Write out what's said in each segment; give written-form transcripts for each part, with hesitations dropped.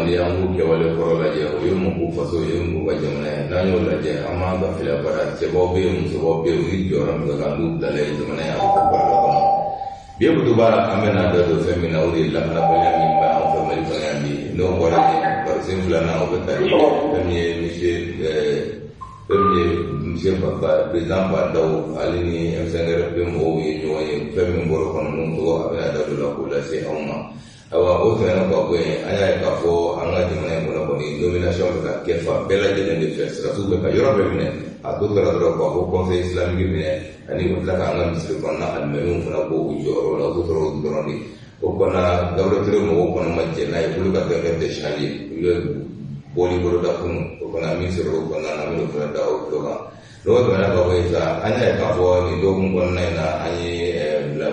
maliya mu ke wale koro la je o yumu ku faso yumu wa jamana na yo la je amma ga fila bara ce bo be mu so bo be wi joram ga gandu da le jamana ya ko ba la ko be bu dubara amena da do femina uri la na ba ya mi ba o fa mari ba ya mi no wala je par exemple na o ta ni monsieur papa président ba daw alini msangere be mo wi no ye femi mboro kono no to abena da do la ko la se awma awa o tena ko ko anya ka fo anga jamana mo ko ni domination ka kefa bela de de fes rasul be ka yoro be ne a to gara do ko conseil islamique be ani ko la ka anga misri ko na al melum fana ko yoro la to ro do ni ko na dawro tire mo ko na majje na e bulu ka de shali boli bolo da kun ko na misri ko na mo fana da o to ga lo to na ko isa anya ka fo ni do ko na ani la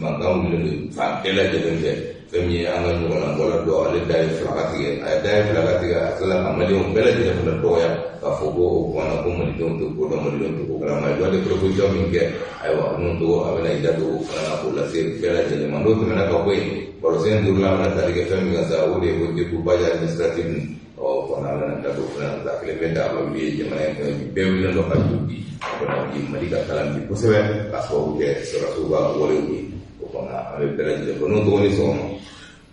magam le fa bela de de femi anga nyona bola do ale dai flagatiga ay dai flagatiga sala amali on bela de fula doya ka fogo ko na ko mali don to ko do mali don to ko grama do de proposition min ke ay wa non do avena ida do kana ko la se bela de mando to na ka ko por sen durla na tariga femi ga sa o de ko de ku baja administrative o ko na na da do na da kle benda ba bi je mana ko be wi no ka di ko na di mali ka kala di ko se ka ko ke sura su ba wole wi a le bela de ko no do ni so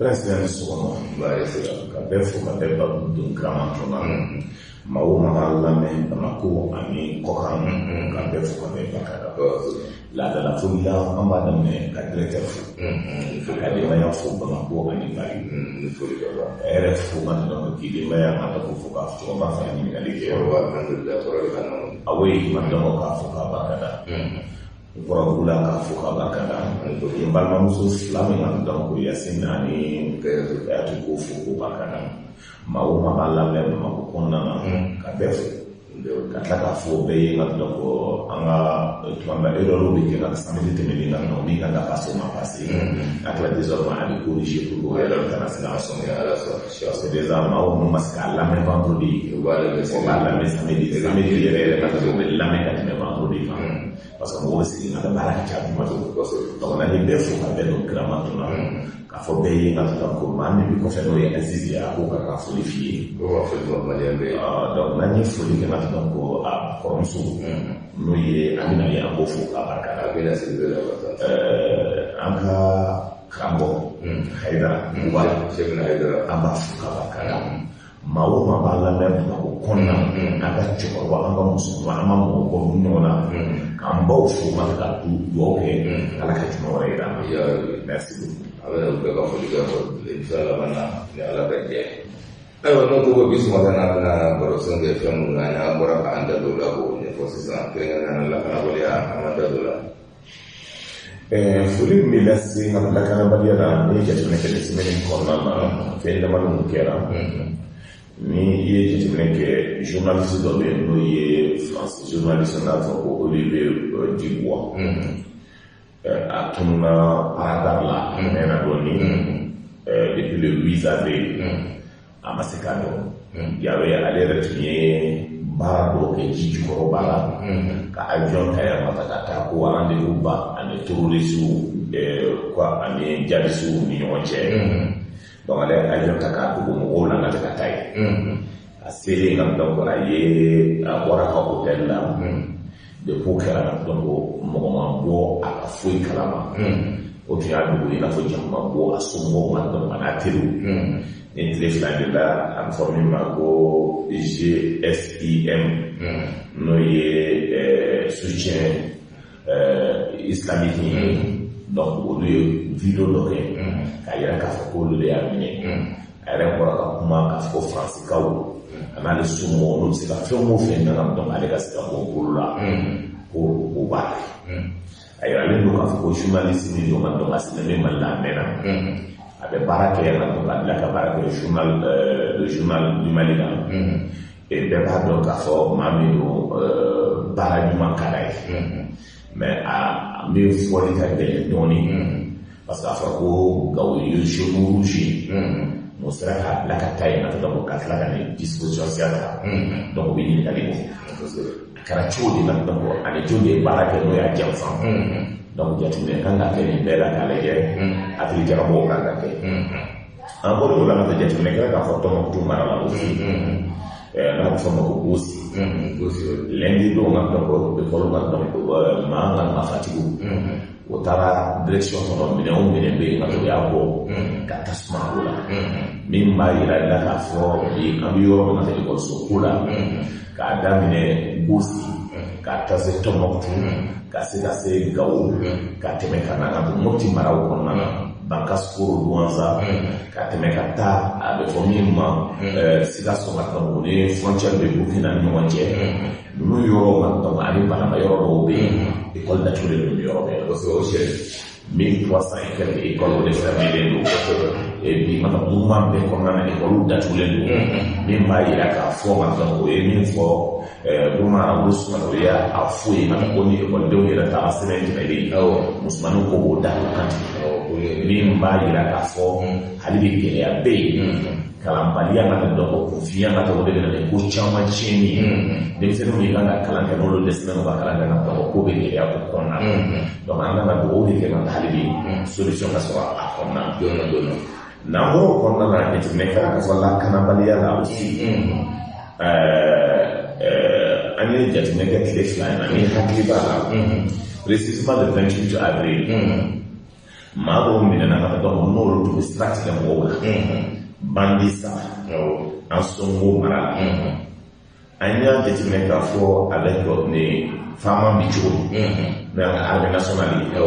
Presidente sono vari capefu capeva d'un grammatona ma una alla me ma ko ami ko kan capefu capeva kada la dalla fulla amba da me ka directeur fu ka de ma fu ba ko ani bari era fu ma da ko di ma ya ma ko fu ka fu ba fa ni ga le ke wa alhamdulillah awai ma da ko ka fu ka ba kada Bora gula ka fuka bakada in balma musu islami na don ko yasin ani ya to ko fuku bakada mawu ma balla le ma ko konna ka def ka ta fu be na don ko anga tamba ero lo bi ka samedi temeli na no mi ka passo ma passi akla désormais ali corriger pour le international ya ala so c'est des mawu no maska la me vendredi wala le samedi yere ka to be la me ka te vendredi parce que moi aussi na bara ka chabu ma to donc na ni defu ka be no grama to na ka fo be na to ko man ni ko fe no ya azizi ya ko ka fo li fi ko fo do ma le be donc na ni fo li ka to ko a ko so no ye amina ya ko fo ka ba ka be la se be la anka kambo haida wala shebna haida amba fo ka ba ka mawo ma bala me ko konna aga choko wa anga musu ma ama mo ko nyona kan baw fu ma ka du do ke ala ka timo re da ya merci ala ko ka fo diga ko inshallah bana ya ala ka je ayo no to bi suma na na baro son de fam na ya bora ka anda do la ko ne fo sa ke na la ka wala ya amanda do la fuli mi lasi na la ka ba ya da ne ke tune ke semeni ko na fe da malu kera ni ye jateminɛ kɛ journaliste dɔ bɛ yen n'o ye France journaliste n'a fɔ ko Olivier Dubois a tununa paradar la a mɛnna dɔɔni depuis le 8 avril a ma se k'a dɔn yawe ale yɛrɛ tun ye baara dɔw kɛ ji jukɔrɔ ba la ka avion ta yɛrɛ ma ta ka taa ko rendez-vous ba ani terroriste ani jihadiste ni ɲɔgɔn cɛ donc ale avion ta k'a dogo mɔgɔw la ka taa yen a selen ka donc a ye a bɔra ka hôtel la depuis kɛra donc mɔgɔ ma bɔ a ka foyi kalama o tun y'a dogo i n'a fɔ jamu ma bɔ a somɔgɔw ma donc a n'a teriw ni tile fila de la a bɛ fɔ min ma ko GSIM n'o ye soutien islamique ye donc olu ye video dɔ kɛ k'a yɛrɛ k'a fɔ k'olu de y'a minɛ a yɛrɛ bɔra ka kuma k'a fɔ faransikanw a n'ale somɔgɔw n'u bɛ se ka fɛn o fɛn nana donc ale ka se ka bɔ bolo la ko o b'a kɛ a yiralen don k'a fɔ ko journaliste min don ka donc a sɛbɛnnen Mali la a mɛnna a bɛ baara kɛ yɛrɛ donc a bila ka baara kɛ le journal du Mali la et bɛɛ b'a dɔn k'a fɔ maa min don baara ɲuman ka d'a ye mais a bɛ fɔli ka gɛlɛn dɔɔnin parce que a fɔra ko Gawo ye cheveux rouge n'o sera k'a bila ka taa yen nɔ donc ka tila ka nin disposition siya ta donc o bɛ ɲininkali bɔ a kɛra cogo di la donc ani jɔn de ye baara kɛ n'o y'a janfa donc jateminɛ kan ka kɛ nin bɛɛ la k'a lajɛ hakili jagabɔw kan ka kɛ an bolo la mata jateminɛ kɛra k'a fɔ Tɔnbukutu mara la aussi n'a bɛ fɔ ma ko Gosi lundi don ka dɔn école ka dɔn maa ka nafatigiw o taara direction kɔnɔ minɛnw minɛ bɛ yen ka to y'a bɔ ka tasuma o la min b'a yira i la k'a fɔ an bɛ yɔrɔ min na ekɔliso ko la k'a daminɛ Gosi k'a ta se Tɔnbukutu ka se Gawo ka tɛmɛ ka na ka don Mopti maraw kɔnɔna na Bankasukoro Luanza ka tɛmɛ ka taa a bɛ fɔ min ma Sikaso ka taa o ni frontière de Burkina ni ɲɔgɔn cɛ ninnu yɔrɔw ka dɔn ani banama yɔrɔ dɔw bɛ yen école datugulen don yɔrɔ bɛɛ parce que o cɛ 1300 et quelques écoles o de fermelen don et bi mana mouvement bɛɛ kɔnɔna na école datugulen don min b'a yira k'a fɔ ka dɔn o ye min fɔ Bamanan olu suma o y'a fo ye mana ko ni ekɔlidenw yɛrɛ taara sɛbɛn tɛmɛlen musomaninw ko k'o da o kan min b'a yira k'a fɔ hali bi gɛlɛya bɛ yen kalanbaliya ka dɔn ko kunfiya ka taa o de bɛ na ko caman tiɲɛni ye denmisɛnninw ye kan ka kalan kɛ n'olu dɛsɛlen ka kalan kɛ ka dɔn ko bɛ gɛlɛya o kɔnɔna donc an kan ka dugawu de kɛ ka hali bi solution ka sɔrɔ a kɔnɔna joona n'an bɔra o kɔnɔna na jateminɛ kɛra ka fɔ lakanabaliya la aussi an ye jateminɛ kɛ tile 2 in na ni hakili b'a la précisément le 28 avril maa dɔw minɛna ka dɔn ko n'olu tun bɛ sira tigɛ mɔgɔw la Bandisa an Sonko mara la an y'a jateminɛ k'a fɔ avec ni Fama bi cogo min n'o y'an ka armée nationale ye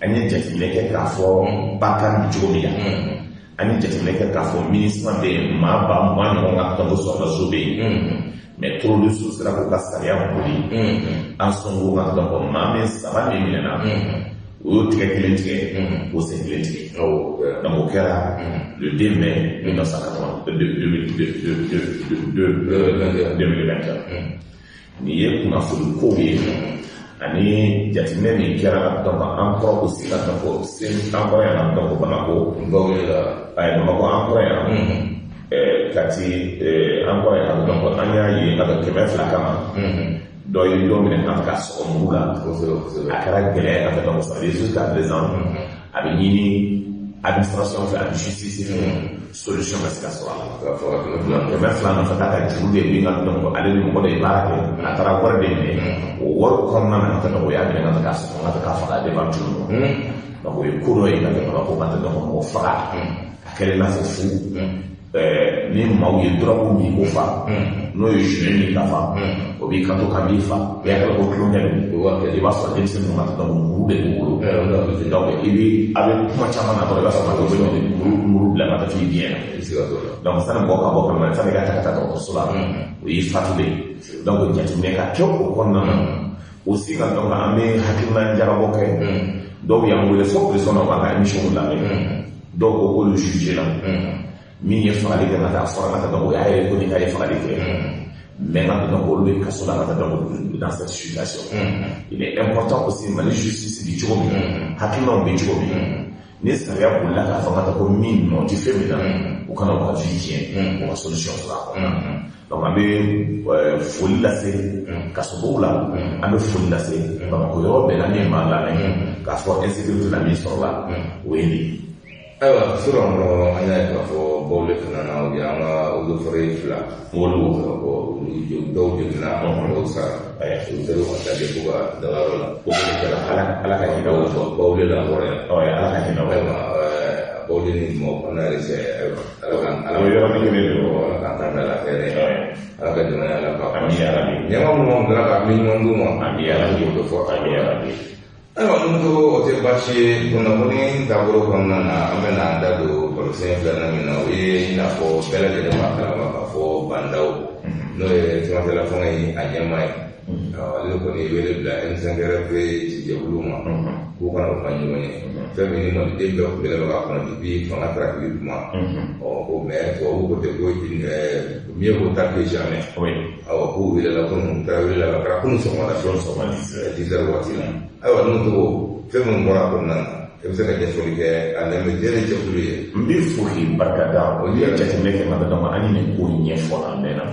an ye jateminɛ kɛ k'a fɔ Bakari bi cogo min yan an ye jateminɛ kɛ k'a fɔ ministre bɛ yen maa ba mugan ɲɔgɔn ka tɔnko sɔrɔdaso bɛ yen mais trop de sous sera k'u ka sariya boli an Sonko ka dɔn ko maa min 3 min minɛna o y'o tigɛ kelen tigɛ k'o sen kelen tigɛ donc o kɛra le 2 mai 2021 nin ye kunnafoni kow ye ani jateminɛ min kɛra donc an kɔrɔ aussi ka dɔn ko an kɔrɔ yan donc Bamako Bamako an kɔrɔ yan Kati an kɔrɔ yan donc an y'a ye a bɛ 200 kama dɔ ye dɔ minɛ an ka sɔgɔ mugu la a kɛra gɛlɛya ka dɔn ça veut dire jusqu'à présent a bɛ ɲini administration fɛ ani justice fɛ solution ka se ka sɔrɔ a la 200 nɔfɛ k'a ka juru de bin ka dɔn ko ale ni mɔgɔ de ye baara kɛ a taara wari de minɛ o wari kɔnɔna na ka dɔn o y'a minɛ ka k'a sɔrɔ ka k'a faga devant tout le monde donc o ye ko dɔ ye ka dɔn ko ka dɔn ko mɔgɔ faga a kɛra i n'a fɔ fu ni maaw ye dɔrɔgu min ko fa n'o ye juin min ka fa o b'i kanto ka min fa o y'a kɛra ko tulonkɛ don i b'a sɔrɔ denmisɛnninw ka dɔn muru de b'u bolo donc a bɛ kuma caman na dɔrɔn i b'a sɔrɔ o bɛ muru bila ka taa f'i biyɛn na donc sani mɔgɔ ka bɔ kalama sani ka taa ka taa dɔgɔtɔrɔso la o y'i fatulen donc jateminɛ ka kɛ o kɔnɔna na aussi ka dɔn an bɛ hakilina jagabɔ kɛ dɔw y'an wele fo prison na u b'an ka émission lamɛn dɔw ko k'olu jugé la min ye fagali kɛ ka taa fɔra ka dɔn o y'a ye ko nin ka ye fagali kɛ mais ka dɔn olu bɛ kaso la ka dɔn dans cette situation il est important aussi Mali justice bi cogo min hakilinaw bɛ cogo min ni sariya bolila k'a fɔ ka taa ko min nɔ ti fɛn min na u kana u ka vie tiɲɛ u ka solution sɔrɔ a kɔnɔna donc an bɛ foli lase kasobow la an bɛ foli lase Bamako yɔrɔ bɛɛ la min b'a lamɛn k'a fɔ insécurité la min sɔrɔla o ye nin ayiwa sɔrɔ an y'a ye k'a fɔ bawle fana na o ye an ka olufare 2 dɔw jiginna dɔw sara u sera ka taa fo ka dagayɔrɔ la o de kɛra ala ka hinɛ o fɔ bawle la hɔrɔn ala ka hinɛ o bawle ni mɔgɔ kɔnɔ yɛrɛ cɛ ala yɔrɔ min bɛ don ala k'an ta ala fɛrɛ ala ka jamana ala ka ɲɛma minnu bila ka min ɲɔgɔn d'u ma ala k'o fɔ ayiwa n'o to o tɛ baasi ye kunnafoni taabolo kɔnɔna na an bɛ na da don barosɛn 2nan min na o ye i n'a fɔ bɛɛ lajɛlen b'a kalama k'a fɔ bandaw n'o ye cɛmancɛla fanga ye a ɲɛmaa ye ale kɔni wele bila M5RP jɛkulu ma k'u kana u ka ɲɔgɔn ye fɛn min ni maliden bɛɛ tun bɛlɛ bɛ k'a kɔnɔ depuis fanga tarakili duma ko mais tubabu ko ten ko mieux vaut tard que jamais k'u welela kunun u taara welela ka kɛra kunun sɔgɔmada 10 heures waati la ayiwa n'o tɔgɔ fɛn minnu bɔra kɔnɔna na i bɛ se ka ɲɛfɔli kɛ a lamɛn jɛlen jɛkulu ye n bɛ fo k'i barikada o ye jateminɛ kɛ ma dɔn an ye nin ko ɲɛfɔ an mɛnna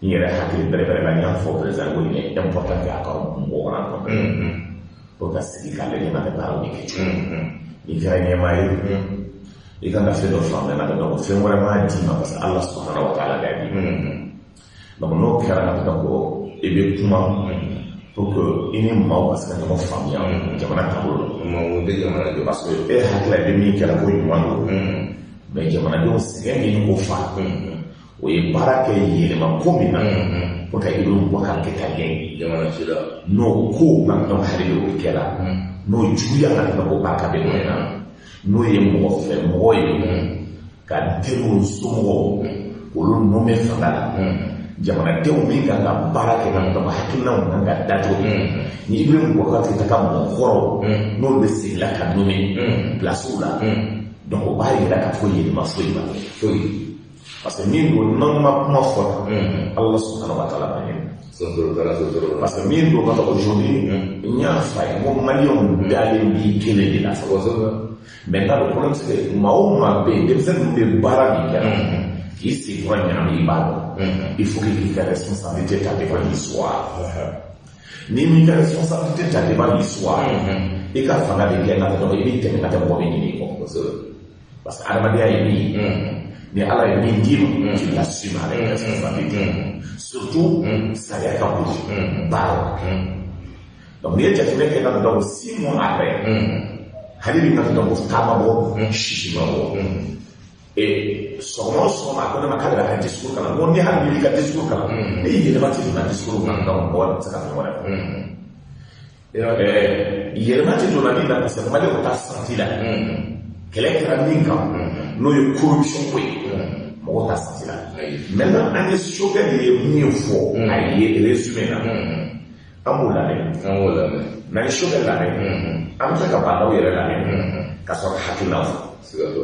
n yɛrɛ hakili bɛrɛbɛrɛ la n y'a fɔ président ko nin ye important kɛ a ka mɔgɔw kana dɔn o ka sigi k'ale ɲɛna kɛ baaraw de kɛ cogo ni kɛra ɲɛmaa ye i ka fɛn dɔ faamuya na ka dɔn fɛn wɛrɛ m'a d'i ma parce que Ala subhanahu wa ta'ala l'a dit donc n'o kɛra ka dɔn ko i bɛ kuma pour que i ni maaw ka se ka ɲɔgɔn faamuya jamana taabolo la parce que e hakili la i bɛ min kɛra ko ɲuman don mais jamanadenw sɛgɛn min ko fa o ye baara kɛ yɛlɛma ko min na pour que i bɛ bɔ ka kɛ ta gɛn n'o ko na dɔn hali de o kɛra n'o juguya na dɔn ko ba ka bɛ mɔɛ na n'o ye mɔgɔ fɛ mɔgɔ ye ka teriw somɔgɔw olu nɔmɛ fanga la jamanadenw min kan ka baara kɛ ka dɔn hakilinaw kan ka dacogo ni i bɛ mɔgɔ ka ka mɔgɔ kɔrɔw n'olu bɛ segin la ka nɔmɛ pilasiw la donc o b'a yira k'a fɔ yɛlɛma foyi ma foyi parce que min don n'an ma kuma fɔ Ala subhanahu wa ta'ala b'a ɲɛ parce que min don ka taa aujourd'hui n y'a f'a ye ko maliyɛnw dalen b'i kelen de la maintenant le problème c'est que maa o maa bɛ yen denmisɛnnin bɛ baara min kɛ k'i sigi fɔra ɲɛnama i b'a dɔn il faut que k'i ka responsabilité ta devant l'histoire ni m'i ka responsabilité ta devant l'histoire i ka fanga de kɛ n'a dɔn i b'i tɛmɛ ka tɛmɛ mɔgɔ min ɲini kɔ parce que adamadenya ye min ye ni Ala ye min d'i ma tu l'assumes avec responsabilité surtout sariya ka boli baara donc n'i ye jateminɛ kɛ n'a dɔn 6 mois après hali bi ka dɔn ko taama bɔ sisi ma bɔ et sɔgɔma o sɔgɔma a ko ne ma k'ale bɛ ka discours kalan ko ni hali bi ka discours kalan ne y'i yɛlɛma ti donna discours kan donc mɔgɔ tɛ se ka fɛn wɛrɛ fɔ yɛlɛma ti donna min na parce que maliyɛnw t'a senti la kɛlɛ kɛra min kan n'o ye corruption ko ye mɔgɔ t'a senti la maintenant an ye Choguel ye min fɔ a ye résumé na an b'o lamɛn n'an ye Choguel lamɛn an bɛ se ka baaraw yɛrɛ lamɛn ka sɔrɔ ka hakilinaw fɔ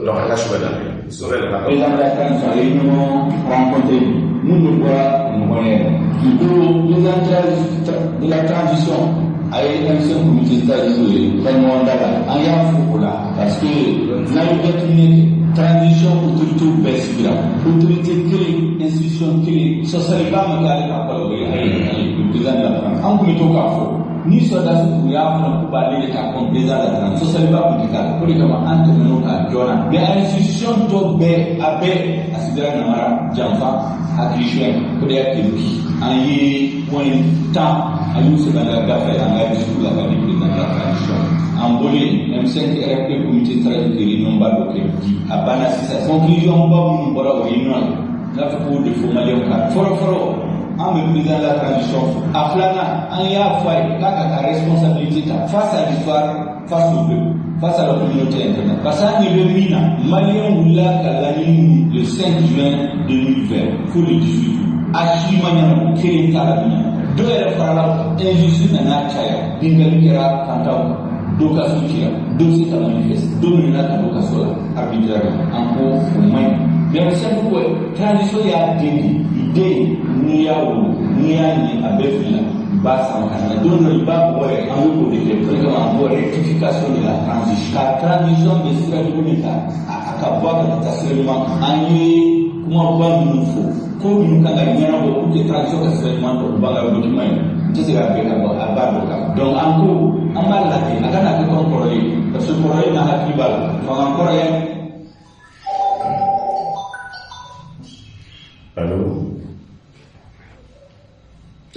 donc an ka Choguel lamɛn Choguel lamɛn. président de la transition a ye ɲɔgɔn rencontré minnu bɔra ɲɔgɔn ye k'i bolo président de la transition a ye élection comité traditionnel ye ka ɲɔgɔn da la an y'a fɔ o la parce que n'a ye jateminɛ transition autorité bɛɛ sigira autorité kelen institution kelen sɔsɔliba ma kɛ ale ka balo ye le président de la transition an tun bɛ to k'a fɔ ni sɔrɔdasi tun y'a fɔ k'u b'ale de k'a fɔ président de la transition sɔsɔliba tun tɛ k'a la o de kama an tɛmɛn'o kan joona mais institution dɔ bɛɛ a bɛɛ a sigila namara janfa hakilisiɲɛ o de y'a kɛ bi an ye point 10 a y'u sɛbɛn ka gafe an ka discours la ka di président de la transition an bɔlen M5 RFP comité stratégique réunion ba dɔ kɛ bi a banna sisan conclusion ba minnu bɔra o réunion n'a fɔ k'o de fɔ maliyɛnw kan fɔlɔfɔlɔ an bɛ président de la transition a filanan an y'a fɔ a ye k'a ka ta responsabilité ta face à l'histoire face au peuple face à la communauté internationale parce que an ɲɛ bɛ min na maliyɛnw wulila ka laɲini le 5 juin 2020 fo le 18 a si ma ɲɛnabɔ kelen t'a la min dɔw yɛrɛ farala injustice nana caya bingali kɛra fantanw kan dɔw ka so cira dɔw se ka manifeste dɔw minɛna ka dɔw ka so la arbitrairement an ko o man ɲi mais sɛbɛn ko transition y'a den de den n'i y'a wolo n'i y'a ɲɛ a bɛɛ fili la i b'a sama ka na don dɔ i b'a bɔ yɛrɛ an b'o de kɛ pour que an bɔ rectification de la transition ka transition bɛ sira jugu min ta a ka bɔ a ka taa sira ɲuman an ye kumaba minnu fɔ ko minnu kan ka ɲɛnabɔ pour que transition ka sira ɲuman tɔ ba ka document ye n tɛ se k'a bɛɛ ka bɔ a b'a dɔ kan donc an ko an b'a lajɛ a kana kɛ comme kɔrɔlen parce que kɔrɔlen n'a hakili b'a la fanga kɔrɔya. Allô?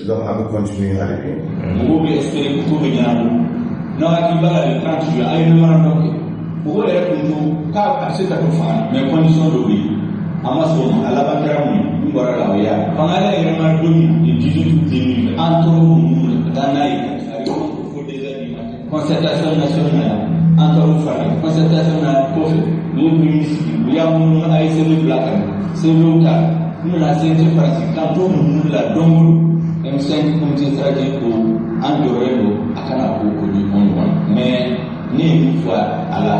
Donc, on va continuer à aller. Mɔgɔw bɛ espérer ko bɛ ɲɛnabɔ n'aw hakili b'a la le 30 juin a ye memorandum kɛ mɔgɔw yɛrɛ tun to k'a bɛ se ka to fanga mais condition dɔ bɛ yen a ma sɔn o ma a laban kɛra mun ye n bɔra la o y'a fanga la yɛrɛ ma don min le 18 août 2020 an tora o ninnu na ka taa n'a ye a bɛ fɔ déjà bi ma concertation nationale an tora o fara concertation na kɔfɛ u ye min sigi u y'a munnu a ye sɛbɛn bila ka na sɛbɛnw ta n nana CNT farasi kan to ninnu la don o don M5 comité stratégique ko an jɔyɔrɔlen don a kana ko o di ɲɔgɔn ɲɔgɔn mais ne ye min fɔ a la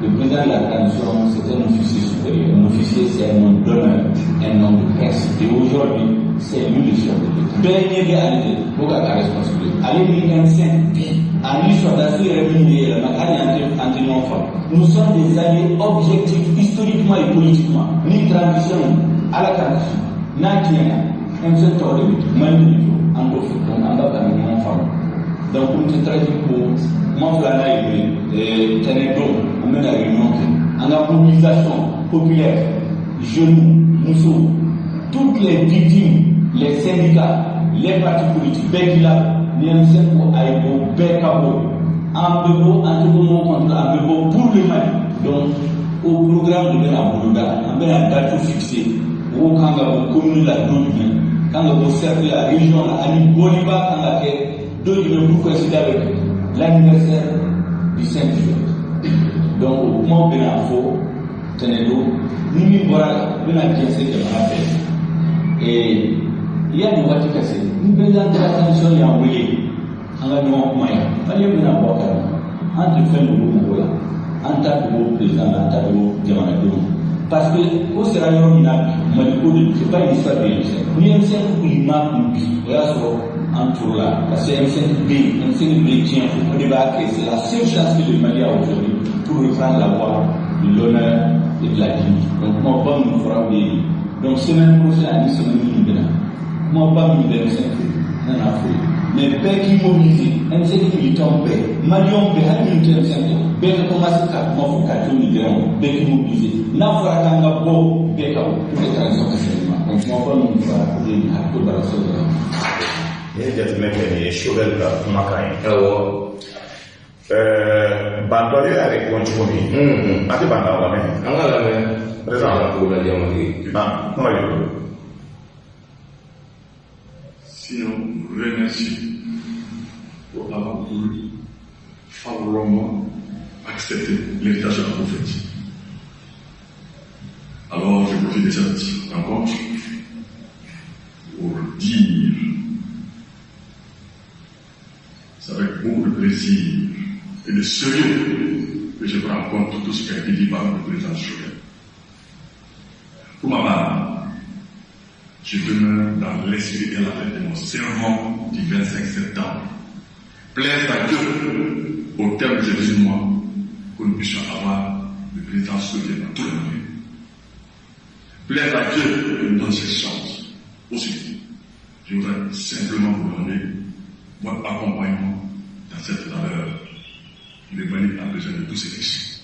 le président de la transition c'est un officier supérieur un officier c'est un nom d'honneur un nom de principe et aujourd'hui c'est lui le chef de l'État bɛɛ ɲɛ bɛ ale de o ka ka responsabilité ale ni M5 bi ani sɔrɔdasi yɛrɛ min bɛ yɛlɛma hali an tɛ ɲɔgɔn faamu nous sommes des alliés objectifs historiquement et politiquement ni transition ala ka kisi n'a tiɲɛna M5 tɔgɔ de bɛ mali de jɔ an t'o fɛ donc an ka kan ɲɔgɔn faamu donc comité stratégique ko kuma fila n'a ye tɛnɛ don an bɛna réunion kɛ en la mobilisation populaire, jeunes, Moussou, toutes les victimes, les syndicats, les partis politiques, Bekila, Niamsenko, Aïbo, Bekabo, Ambebo, Antobomo contre Ambebo pour le Mali. Donc, au programme de la Boulouda, on a une date fixée. Au Kangabo, commune la Dodune, Kangabo cercle la région, la Ami Bolivar, Kangake, Dodune pour coïncider avec l'anniversaire du 5 juillet. Donc, au moment de l'info, Tenedo, nous voilà, nous avons bien ce que l'on a fait. Et il y a des voies qui cassent. Nous présentons la transition, il y a envoyé. On a mis en moyen. Il y a un rapport entre fait le groupe, en tant que président, en tant que Diamanado. Parce que au Serayon, il a c'est pas une histoire de M5. Nous, M5, il m'a une vie. Voilà ce entre là. Parce que M5B tient au débat que c'est la seule chance que le Mali a aujourd'hui pour reprendre la voie de l'honneur et de la dignité. Donc, moi, pas nous fera des. Donc, semaine prochaine, semaine prochaine, moi, pas nous M5. Non, non, mais paix qui mobilise, M5 militant paix. Malion paix, à une M5. Paix commence à moi, faut qu'à tout le paix qui mobilise. N'a pas qu'à un beau paix pour les transitions que donc, moi, pas nous fera des actes de la société. Ni jateminɛ kɛ nin ye Chauvel ka kumakan ye. Awɔ. Bandɔ ye ale bɔ cogo min. A tɛ bandaw lamɛn. An ka lamɛn. Président. An ka lajɛ Mali. Kuma de don. Sinon, je vous remercie pour avoir voulu favorablement accepter l'invitation à vous faites. Alors, je profite de cette rencontre pour dire, c'est avec beaucoup de plaisir et de sérieux que je prends en compte tout ce qui a été dit par le président Chauvel. Pour ma part, je demeure dans l'esprit et la tête de mon serment du 25 septembre. Plaise à Dieu, au terme de ces 18 mois, que nous puissions avoir le président Chauvel dans tout le monde. Plaise à Dieu que nous donne cette chance. Aussi, je voudrais simplement vous demander votre accompagnement dans cette valeur. Le Mali a besoin de tous ces riches.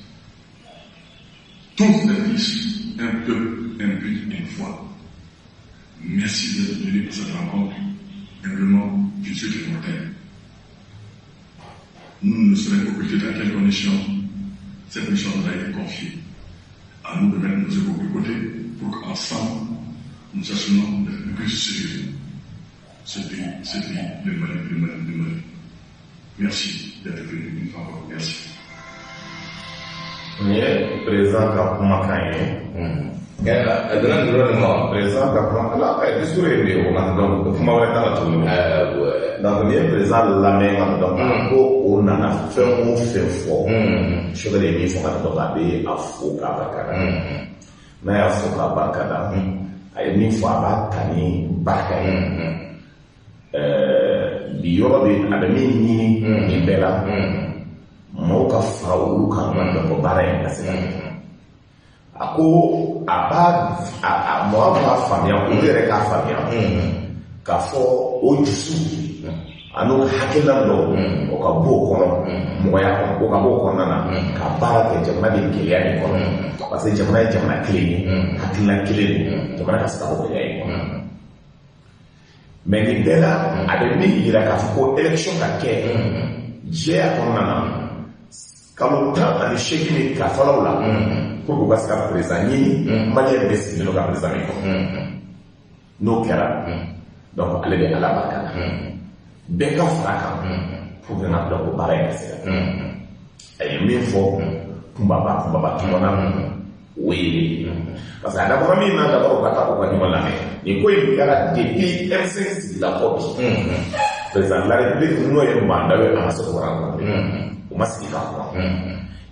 Tous ces riches, un peuple, un but, une foi. Merci d'être venu pour cette rencontre. Humblement, je suis de mortel. Nous ne serons occupés dans quelles conditions cette mission nous a été confiée. À nous de mettre nos épaules de côté pour qu'ensemble, nous assumons d'être le plus sérieux. Ce pays, le Mali. Merci d'être venu une fois encore. Merci. Nin ye président ka kumakan ye. A donna nin yɔrɔ nin ma. Président ka kumakan la discours ye bi o ma donc kuma wɛrɛ t'a la tuguni. Donc nin ye président lamɛn ka donc ko o nana fɛn o fɛn fɔ. Chauvel ye min fɔ ka donc a bɛ a fo k'a barikada. N'a y'a fo k'a barikada, a ye min fɔ a b'a ta ni barika ye. Bi yɔrɔ bɛ a bɛ min ɲini nin bɛɛ la. Mɔgɔw ka fara olu kan ka dɔbɔ baara in ka se ka kɛ. A ko a b'a mɔgɔ b'a faamuya olu yɛrɛ k'a faamuya k'a fɔ o dusu a n'o hakilina dɔ o ka bɔ o kɔnɔ mɔgɔya kɔnɔ o ka bɔ o kɔnɔna na ka baara kɛ jamana de gɛlɛya de kɔnɔ parce que jamana ye jamana kelen ye hakilina kelen de jamana ka se ka bɔ gɛlɛya in kɔnɔ. Mais nin bɛɛ la a bɛ min yira k'a fɔ ko élection ka kɛ jɛya kɔnɔna na. Kalo 18 ni kafalaw la pour que basi ka président ɲini maliyɛn bɛ sigilen don ka président min kɔ n'o kɛra donc ale bɛ ala barika la bɛɛ ka fara kan pour que na dɔn ko baara in ka se ka a ye min fɔ kunbaba tɔmɔna o ye parce que a dabɔra min na d'abord ka taa o ka ɲɔgɔn lamɛn nin ko in kɛra depuis M5 sigila fɔ bi président de la République n'o ye mandat ye a ma se k'o rencontrer. O ma sigi k'a kuma.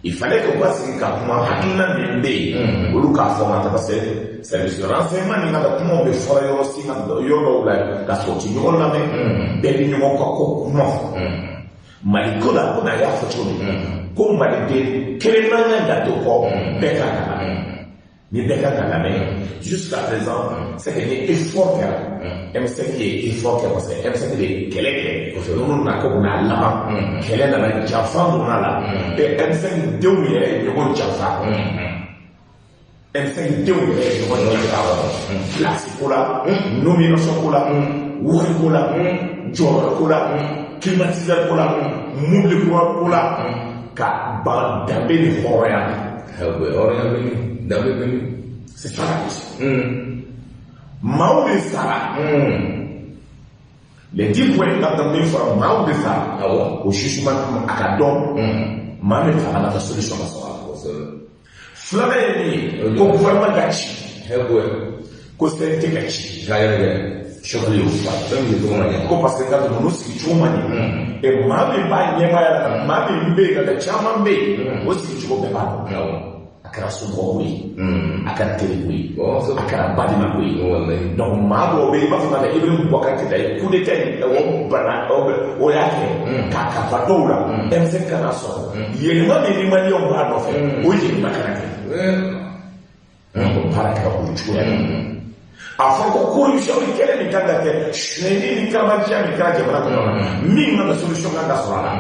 Il fallait que o ka sigi k'a kuma hakilina min bɛ yen olu k'a fɔ ma parce que service de renseignement ni ka kumaw bɛ fɔra yɔrɔ si ma yɔrɔ dɔw la ka sɔrɔ u ti ɲɔgɔn lamɛn bɛɛ bɛ ɲɔgɔn ka ko kuma fɔ. Mali ko la ko n'a y'a fɔ cogo min ko maliden kelen man kan ka to kɔ bɛɛ kan ka lamɛn ni bɛɛ kan ka lamɛn jusqu'à présent c'est que ni effort kɛra M5 ye effort kɛ parce que M5 de ye kɛlɛ kɛ ninnu na ko n'a laban kɛlɛ nana janfa ninnu la M5 denw yɛrɛ ɲɔgɔn janfa M5 denw yɛrɛ ye ɲɔgɔn ɲɛ ka place ko la nomination ko la wari ko la jɔyɔrɔ ko la climatiseur ko la mobile kura ko la ka ban danbe ni hɔrɔnya hɔrɔnya bɛ min danbe bɛ min c'est ça la question maaw de sara les 10 points ka danbe fɔra maaw de sara o jugement a ka dɔn maa min fara la ka solution ka sɔrɔ a la filanan ye min ye ko gouvernement ka ci ko CNT ka ci chocolat y'o fila ko parce que ka tɛmɛ n'u sigi cogo man ɲɛ maa min b'a ɲɛmaaya la maa min bɛ yen ka caman bɛ yen o sigi cogo bɛɛ b'a dɔn a kɛra somɔgɔ ko ye a kɛra teri ko ye a kɛra badima ko ye donc maa dɔw bɛ yen i b'a fɔ ka Ibrahim Boubacar Keïta ye coup d'état in o bana o y'a kɛ k'a kafa dɔw la M5 kana sɔrɔ yɛlɛma min ni maliyɛnw b'a nɔfɛ o yɛlɛma kana kɛ ko baara kɛra o cogoya la a fɔra ko corruption ni kɛlɛ min kan ka kɛ suɲɛni ni karamatiya min kɛra jamana kɔnɔ la min kan ka solution kan ka sɔrɔ a la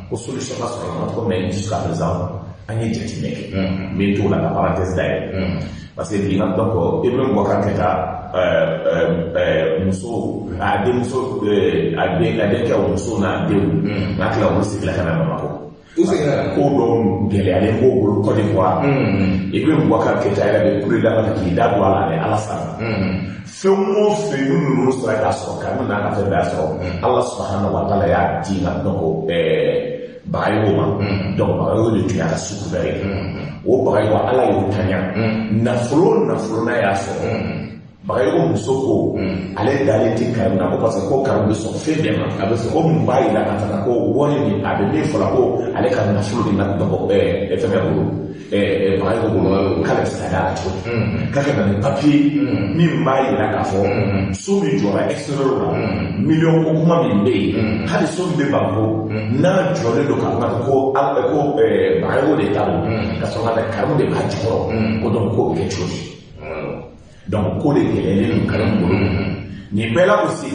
ko solution ka sɔrɔ a la ko mais jusqu'à présent an ye jateminɛ kɛ min t'o la ka parenthèse dayɛlɛ parce que bi n ka dɔn ko Ibrahim Boubacar Keïta muso a denmuso a denkɛ o muso n'a denw n'a tila olu sigila ka na Bamakɔ ko dɔw gɛlɛyalen b'o bolo Côte d'Ivoire Ibrahim Boubacar Keïta yɛrɛ bɛ kule da la k'i da don a la dɛ Alassane fɛn o fɛn n'u ninnu sɔrɔ k'a sɔrɔ k'a n'a ka fɛn bɛɛ sɔrɔ Ala subhanahu wa taala y'a di nka dɔn ko Bagayogo ma donc Bagayogo de tun y'a ka sukubɛrɛ o Bagayogo Ala y'o tanya nafolo n'a y'a sɔrɔ Bagayogo muso ko ale dalen tɛ Karim na ko parce que ko Karim bɛ sɔn fɛn bɛɛ ma a bɛ sɔn ko mun b'a yira ka taga ko wari ni a bɛ min fɔla ko ale ka nafolo de na dɔgɔ fɛngɛ bolo Bagayogo bolo k'ale bɛ se ka d'a la cogo k'a ka na ni papier min b'a yira k'a fɔ so min jɔra extérieur la miliyɔn ko kuma min bɛ yen hali so min bɛ Bamako n'a jɔlen don k'a fɔ ko Bagayogo de ta don ka sɔrɔ ka taa Karim de b'a jukɔrɔ ko donc k'o bɛ kɛ cogo di. Donc ko de gɛlɛyalen don Karim bolo nin bɛɛ la aussi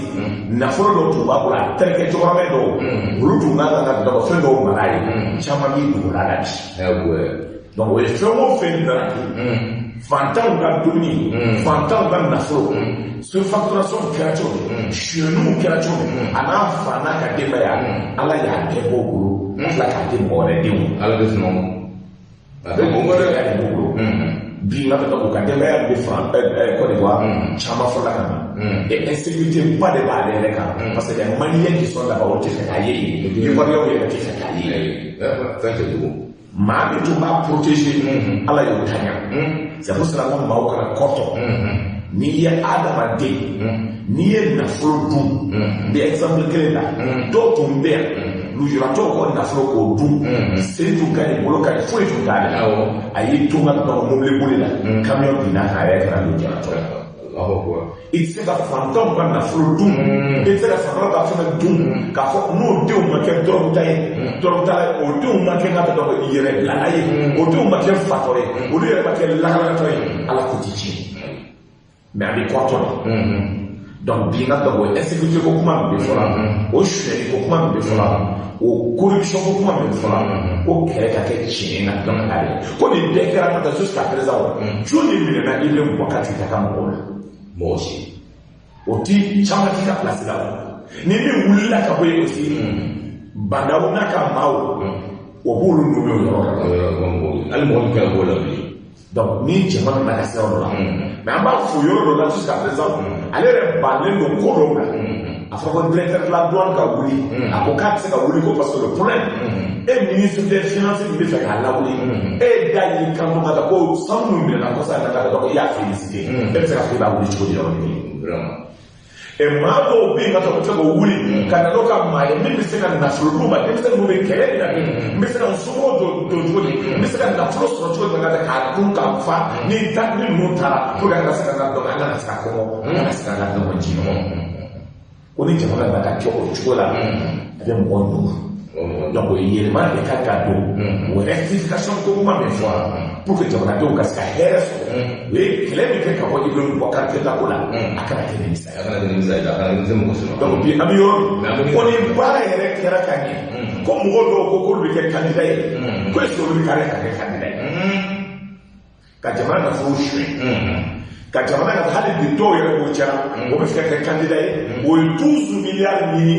nafolo dɔw tun b'a bolo a terikɛ cɛkɔrɔba dɔw olu tun kan ka dɔgɔ fɛn dɔw mara ye caman b'i dogo la la bi donc o ye fɛn o fɛn nana kɛ fantanw ka dumuni fantanw ka nafolo surfacturation kɛra cogo min suyɛniw kɛra cogo min a n'a fa n'a ka denbaya Ala y'a bɛɛ bɔ o bolo a tila k'a di mɔgɔ wɛrɛ denw Ala bɛ sunɔgɔ a bɛ mɔgɔ wɛrɛ y'a b'o bolo bi n'a fɔ ka denbaya bɛ Côte d'Ivoire caman fɔla ka na et insécurité ba de b'ale yɛrɛ kan parce que les Maliens qui sont là-bas o tɛ fɛ k'a ye Ivoiriens yɛrɛ tɛ fɛ k'a ye fɛn tɛ dogo maa min tun b'a protéger Ala y'o tanya c'est pour cela ko maaw kana kɔtɔ n'i ye adamaden n'i ye nafolo dun n bɛ exemple kelen ta dɔw tun bɛ yan lujuratɔw ka nafolo k'o dun sen tun ka ɲi bolo ka ɲi foyi tun t'a la a y'i to n ka dɔn mobili boli la camion binna k'a yɛrɛ kana lujuratɔ i tɛ se ka fantanw ka nafolo dun i tɛ se ka fantanw ka fɛn dun k'a fɔ n'o denw ma kɛ dɔrɔguta ye o denw ma kɛ n ka dɔn yɛrɛ bilala ye o denw ma kɛ fatɔ ye olu yɛrɛ ma kɛ lakanatɔ ye Ala ko ti tiɲɛ mais a bɛ kɔtɔ de donc bi n ka dɔn o insécurité ko kuma min bɛ fɔla o suyɛni ko kuma min bɛ fɔla o corruption ko kuma min bɛ fɔla ko kɛlɛ ka kɛ tiɲɛ na donc ale ko nin bɛɛ kɛra ka taa jusqu'à présent jɔnni minɛna Ibrahim Boubacar Keïta ka mɔgɔw la mɔgɔ si o ti caman k'i ka place la ni min wulila ka bɔ yen aussi bandaw n'a ka maaw o b'olu nommé o yɔrɔ la hali mɔgɔ min kɛra b'o la bilen donc ni jama min na ka se yɔrɔ la mais an b'a fɔ yɔrɔ dɔ la jusqu'à présent ale yɛrɛ bannen don ko dɔw la a fɔra ko directeur de la douane ka wuli a ko k'a tɛ se ka wuli ko parce que le problème ministre des finances min bɛ fɛ k'a lawuli da y'i kan ka taa ko sanu min minɛna kɔsa na ka dɔn i y'a félicité e bɛ se ka fɔ i b'a wuli cogo di yɔrɔ kelen maa dɔw bɛ yen ka sɔrɔ u bɛ se k'o wuli ka na n'o ka maa ye min bɛ se ka nafolo d'u ma denmisɛnnin minnu bɛ kɛlɛ de la n bɛ se ka nsogoro don cogo di n bɛ se ka nafolo sɔrɔ cogo di ka k'a dun k'a fa ni ninnu taara pour que an ka se ka na dɔn an kana se ka kɔngɔ an kana se ka na dɔn ji nɔgɔ ko ni jamana nana kɛ o cogo la a bɛ mɔgɔ nugu donc o yɛlɛma de ka ka don o rectification ko kuma min fɔra pour que jamanadenw ka se ka hɛrɛ sɔrɔ o ye kɛlɛ min kɛ ka bɔ Ibrahim Boubacar Keïta ko la a kana kɛ nimisa ye donc bi an bɛ yɔrɔ min ko ni baara yɛrɛ kɛra ka ɲɛ ko mɔgɔ dɔw ko k'olu bɛ kɛ candidat ye ko est-ce que olu bɛ k'ale ka kɛ candidat ye ka jamana nafolo suɲɛ ka jamana ka hali bi dɔw yɛrɛ b'o cɛla o bɛ fɛ ka kɛ kandida ye o ye 12 miliyari ɲini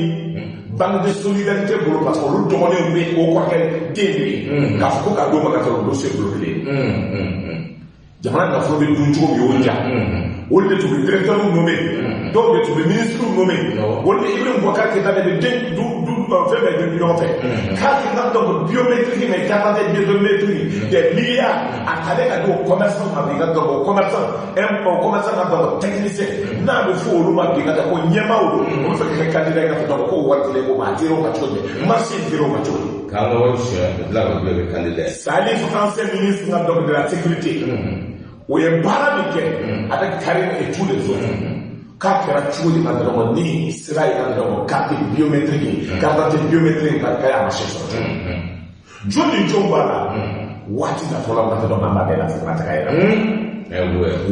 banque de solidarité bolo parce que olu dɔgɔninw bɛ o kɔrɔkɛ den de ye k'a fɔ ko ka d'o ma ka sɔrɔ dossier bloqué jamana nafolo bɛ dun cogo min y'o ja olu de tun bɛ directeur nommé dɔw de tun bɛ ministre nommé olu de Ibrahim Boubacar Keïta de bɛ den fɛn bɛɛ dun ɲɔgɔn fɛ k'a tun ka dɔn biométrique mais carte d'identité biométrique des milliards a talen ka di o commerçant ma bi ka dɔn o commerçant ka dɔn technicien n'a bɛ fɔ olu ma bi ka dɔn ko ɲɛmaaw don olu fɛ ka kɛ candidat ye ka fɔ ko wari tile ko ma a dir'o ma cogo di marché dir'o ma cogo di. k'an ka wari suɲɛ o tila ka bɛɛ kɛ candidat ye. Salif ancien ministre ka dɔn de la sécurité. o ye baara min kɛ avec Karim et tous les autres k'a kɛra cogo di ka dɔrɔn ni sira ye ka dɔrɔn carte biométrique carte biométrique ka kɛ a ma se sɔrɔ jɔn ni jɔn b'a la waati natɔla ka dɔrɔn an b'a bɛɛ la fo ka taga yɛrɛ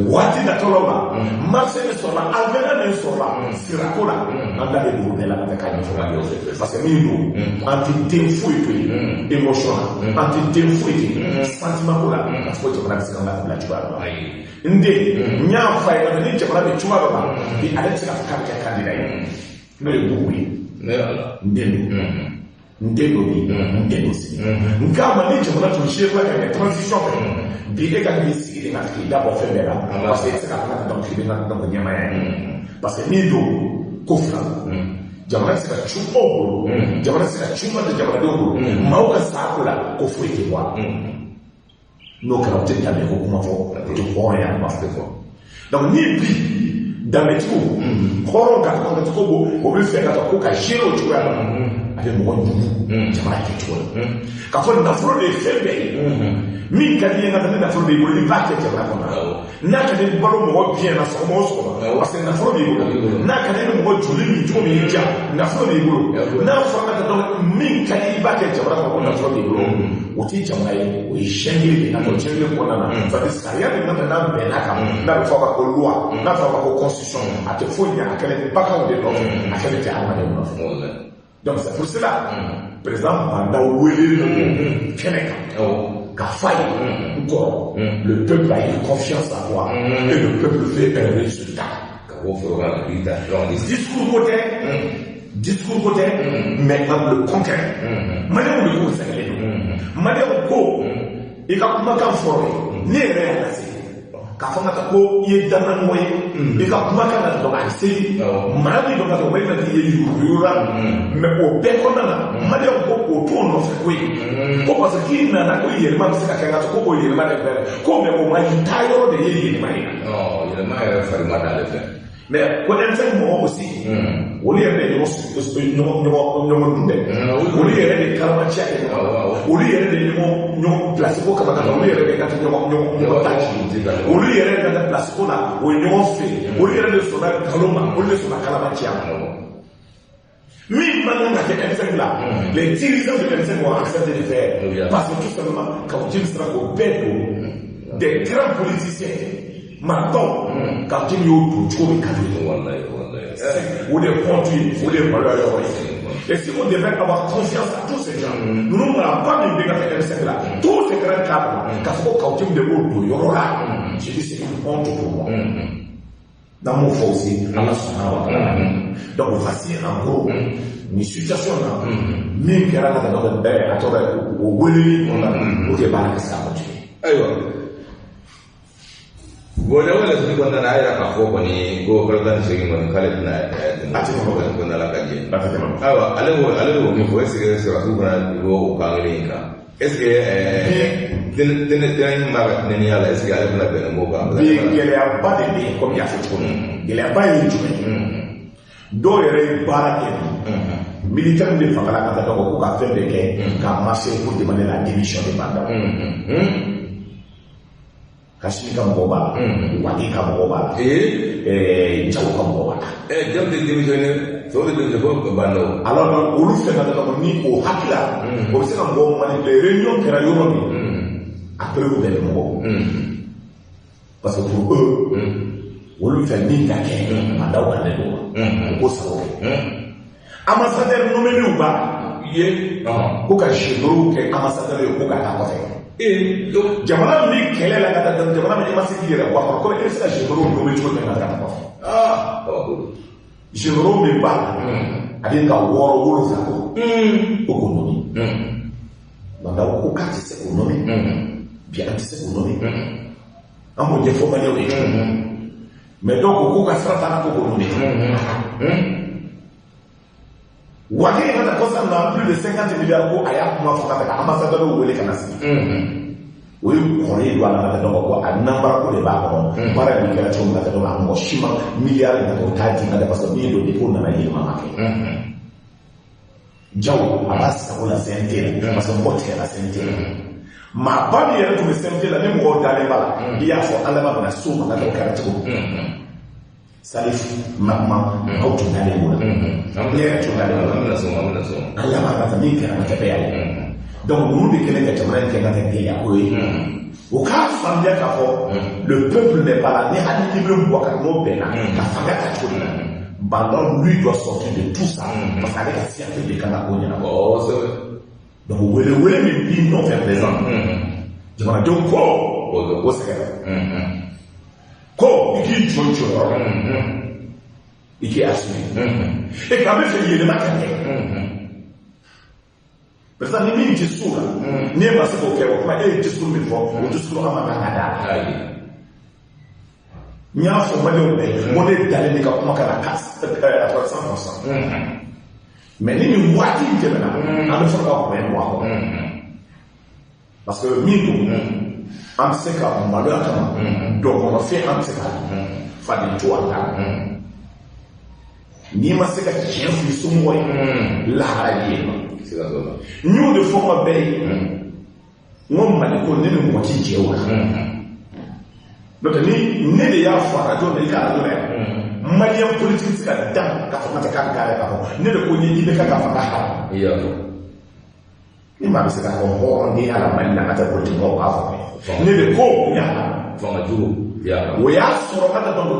waati natɔla la marché min sɔrɔla avenir min sɔrɔla sirako la an dalen don bɛɛ la ka k'a ɲɛfɔ ka ɲɛfɔ parce que min don an ti den foyi to yen émotion la an ti den foyi to yen sentiment ko la ka fɔ jamana bɛ se ka bila cogoya dɔ la n den n y'a fɔ a ye ni jamana bɛ cogoya dɔ la bi ale tɛ se ka fɔ k'a bɛ kɛ candidat ye n'o ye bugu ye n den don n den don bi n den don sigi nka ma ni jamana tun sera ka kɛ transition fɛ bi e ka k'i sigi ka k'i dabɔ fɛn bɛɛ la parce que e tɛ se ka tila ka dɔn k'i bɛ ka dɔn ko ɲɛmaaya ye parce que min don ko fila jamana tɛ se ka cun aw bolo jamana tɛ se ka cun ka don jamanadenw bolo maaw ka saako la ko foyi tɛ bɔ a la n'o kɛra o tɛ danbe ko kuma fɔ o tɛ hɔrɔnya ma fɔ donc ni bi danbetigiw hɔrɔn ka kɔnɔtigiw o bɛ fɛ ka taa ko ka gérer o cogoya la a bɛ mɔgɔ jugu jamana kɛcogo la k'a fɔ nafolo de ye fɛn bɛɛ ye min ka di ye nka ni nafolo b'i bolo i b'a kɛ jamana kɔnɔ n'a ka di balo mɔgɔ biɲɛ na sɔgɔma o sɔgɔma parce que nafolo b'i bolo n'a ka di ni mɔgɔ joli min cogo min y'i ja nafolo b'i bolo n'a fɔra ka dɔn min ka di i b'a kɛ jamana kɔnɔ nafolo b'i bolo o tɛ jamana ye o ye sɛngiri de n'a fɔ sɛngiri kɔnɔna na c'est à dire sariya de n'a bɛnna kan n'a bɛ fɔ a ma ko loi n'a fɔ a ma ko constitution a tɛ foyi ɲɛ a kɛlen tɛ baganw de nɔfɛ a kɛlen tɛ adamadenw nɔfɛ donc c'est pour cela président Bandaw wele kɛnɛ kan ka fa ye n kɔrɔ le peuple a eu confiance en toi et le peuple fait un résultat discours ko tɛ mais dans le concret maliyɛnw de y'o sɛgɛlen don maliyɛnw ko i ka kumakan fɔlɔ ne yɛrɛ y'a lase k'a fɔ ka taa ko i ye danamɔgɔ ye i ka kumakan ka dɔn a seli mara min dɔn ka sɔrɔ walima k'i ye yuruguyurula mais o bɛɛ kɔnɔna na maliyɛnw ko o t'o nɔfɛ ko ye ko parce que k'i nana ko yɛlɛma bɛ se ka kɛ ka sɔrɔ ko o yɛlɛma de bɛɛ ko mais o ma y'i taa yɔrɔ de ye yɛlɛma ye yɛlɛma yɛrɛ farima d'ale fɛ mais ko denmisɛnnin mɔgɔ aussi olu yɛrɛ de ɲɔgɔn dun dɛ olu yɛrɛ de kalamacɛya kɛ olu yɛrɛ de ɲɔgɔn place ko kama kama olu yɛrɛ de ka ɲɔgɔn taji olu yɛrɛ de ka place ko la o ye ɲɔgɔn fɛ olu yɛrɛ de sɔnna nkalon ma olu de sɔnna kalamacɛya ma min man kan ka kɛ denmisɛnnin la les dirigeants de denmisɛnnin vont accepter de faire parce que tout simplement ka jeli sira k'o bɛɛ don des grands politiciens maintenant quand il y a eu tout le ou des produits ou des valeurs et si on devait avoir confiance à tous ces gens nous n'avons pas de bien faire cette là tous ces grands cadres quand il y a eu de là je dis c'est une honte pour moi dans mon fond aussi donc voici en gros une situation là même qui a la à toi au Wélé on a au débat que ça continue bon wala su ko na ayra ka ko ni ko president segi mon kale na ati ko na la kaje awa ale wo mi fo ese se ra su bana go ka ngene ka eske den ma ba ne ni ala eske ale na be mo ka bi gele aba de ni ko mi afi ko gele aba yi ju do yere bara ke militaire de fakala ka ta ko ka fe de ke ka marcher pour demander la démission de Bandaw kasi ka mɔgɔ b'a la wadi ka mɔgɔ b'a la jago ka mɔgɔ b'a la jam de démissionné so de démissionné ko Bandaw alors olu fɛ ka dɔn ni o hakila o bɛ se ka mɔgɔ manipuler réunion kɛra yɔrɔ min après o bɛ mɔgɔ parce que pour eux olu fɛ min ka kɛ Bandaw ka ne don o ko sago ambassadeur nommé b'a ye ko ka généraux kɛ ambassadeur ye ko ka taa kɔfɛ jamana min kɛlɛ la ka taa jamana min ma se k'i yɛrɛ bɔ a kɔrɔ ko e bɛ se ka généraux nommé cogo min na ka taa kɔfɛ généraux min b'a la ale ka 6 7 ko k'o nommé donc ko k'a tɛ se k'o nommé bi an tɛ se k'o nommé an b'o ɲɛfɔ maliyɛnw ye mais donc k'u ka sira t'a la ko k'o nommé Wakil kata kosan na plus de 50 milliards ko aya kuma fo kata ambassadeur wele kana si o yi kɔrɔ do ala kata dɔn ko a nambara ko de b'a kɔnɔ baara bi kɛra cogo min na ka dɔn a mɔgɔ si ma milliard na ko taa di kada parce que min do dépôt nana yɛlɛma ma kɛ jaw a b'a sago la CNT la parce que mɔgɔ tigɛ la CNT la maa ba min yɛrɛ tun bɛ CNT la ni mɔgɔw dalen b'a la i y'a fɔ ala ma bɛna so ma ka kɛ o kɛra cogo Salif Magma aw tun dalen b'o la ne yɛrɛ tun dalen b'o la an laban ka taa min kɛra ma kɛ bɛɛ ye donc ninnu de kɛlen ka jamana in kɛ ka kɛ gɛlɛya ko ye o k'a faamuya k'a fɔ le peuple n'est pas là ni hali ni bɛ bɔ ka n'o bɛnna ka fanga ta cogo min na Bandon lui doit sortir de tout ça parce qu'ale ka siya de kana ko ɲɛnabɔ donc wele min bi non fait présent jamanadenw ko o sɛgɛrɛ ko i k'i jɔ yɔrɔ i k'i assumer et k'a bɛ fɛ yɛlɛma ka kɛ parce que ni min discours la n'e ma se k'o kɛ o kuma e ye discours min fɔ o discours an ma kan ka d'a la n y'a fɔ maliyɛnw bɛɛ ko ne dalen de ka kuma ka na 100% mais ni nin waati in tɛmɛna an bɛ sɔrɔ ka kunbɛn bɔ a kɔrɔ parce que min don an bɛ se ka maloya kama dɔgɔnɔfɛn an bɛ se ka faden to a la n'i ma se ka tiɲɛ f'i somɔgɔ ye lahara ye n y'o de fɔ ma bɛɛ ye n ko Mali ko ne ni mɔgɔ ti jɛ o la n'o tɛ ni ne de y'a fɔ arajo la i ka arajo la yan maliyɛn politique tɛ se ka dan k'a fɔ n ka tɛ k'a bɛ k'a yɛrɛ k'a fɔ ne de ko n ye i bɛ ka k'a fɔ k'a haram ni maa bɛ se k'a fɔ hɔrɔn ni ala Mali la ka tɛ politique mɔgɔw k'a fɔ ne de ko o y'a fanga jugu o y'a sɔrɔ ka dɔn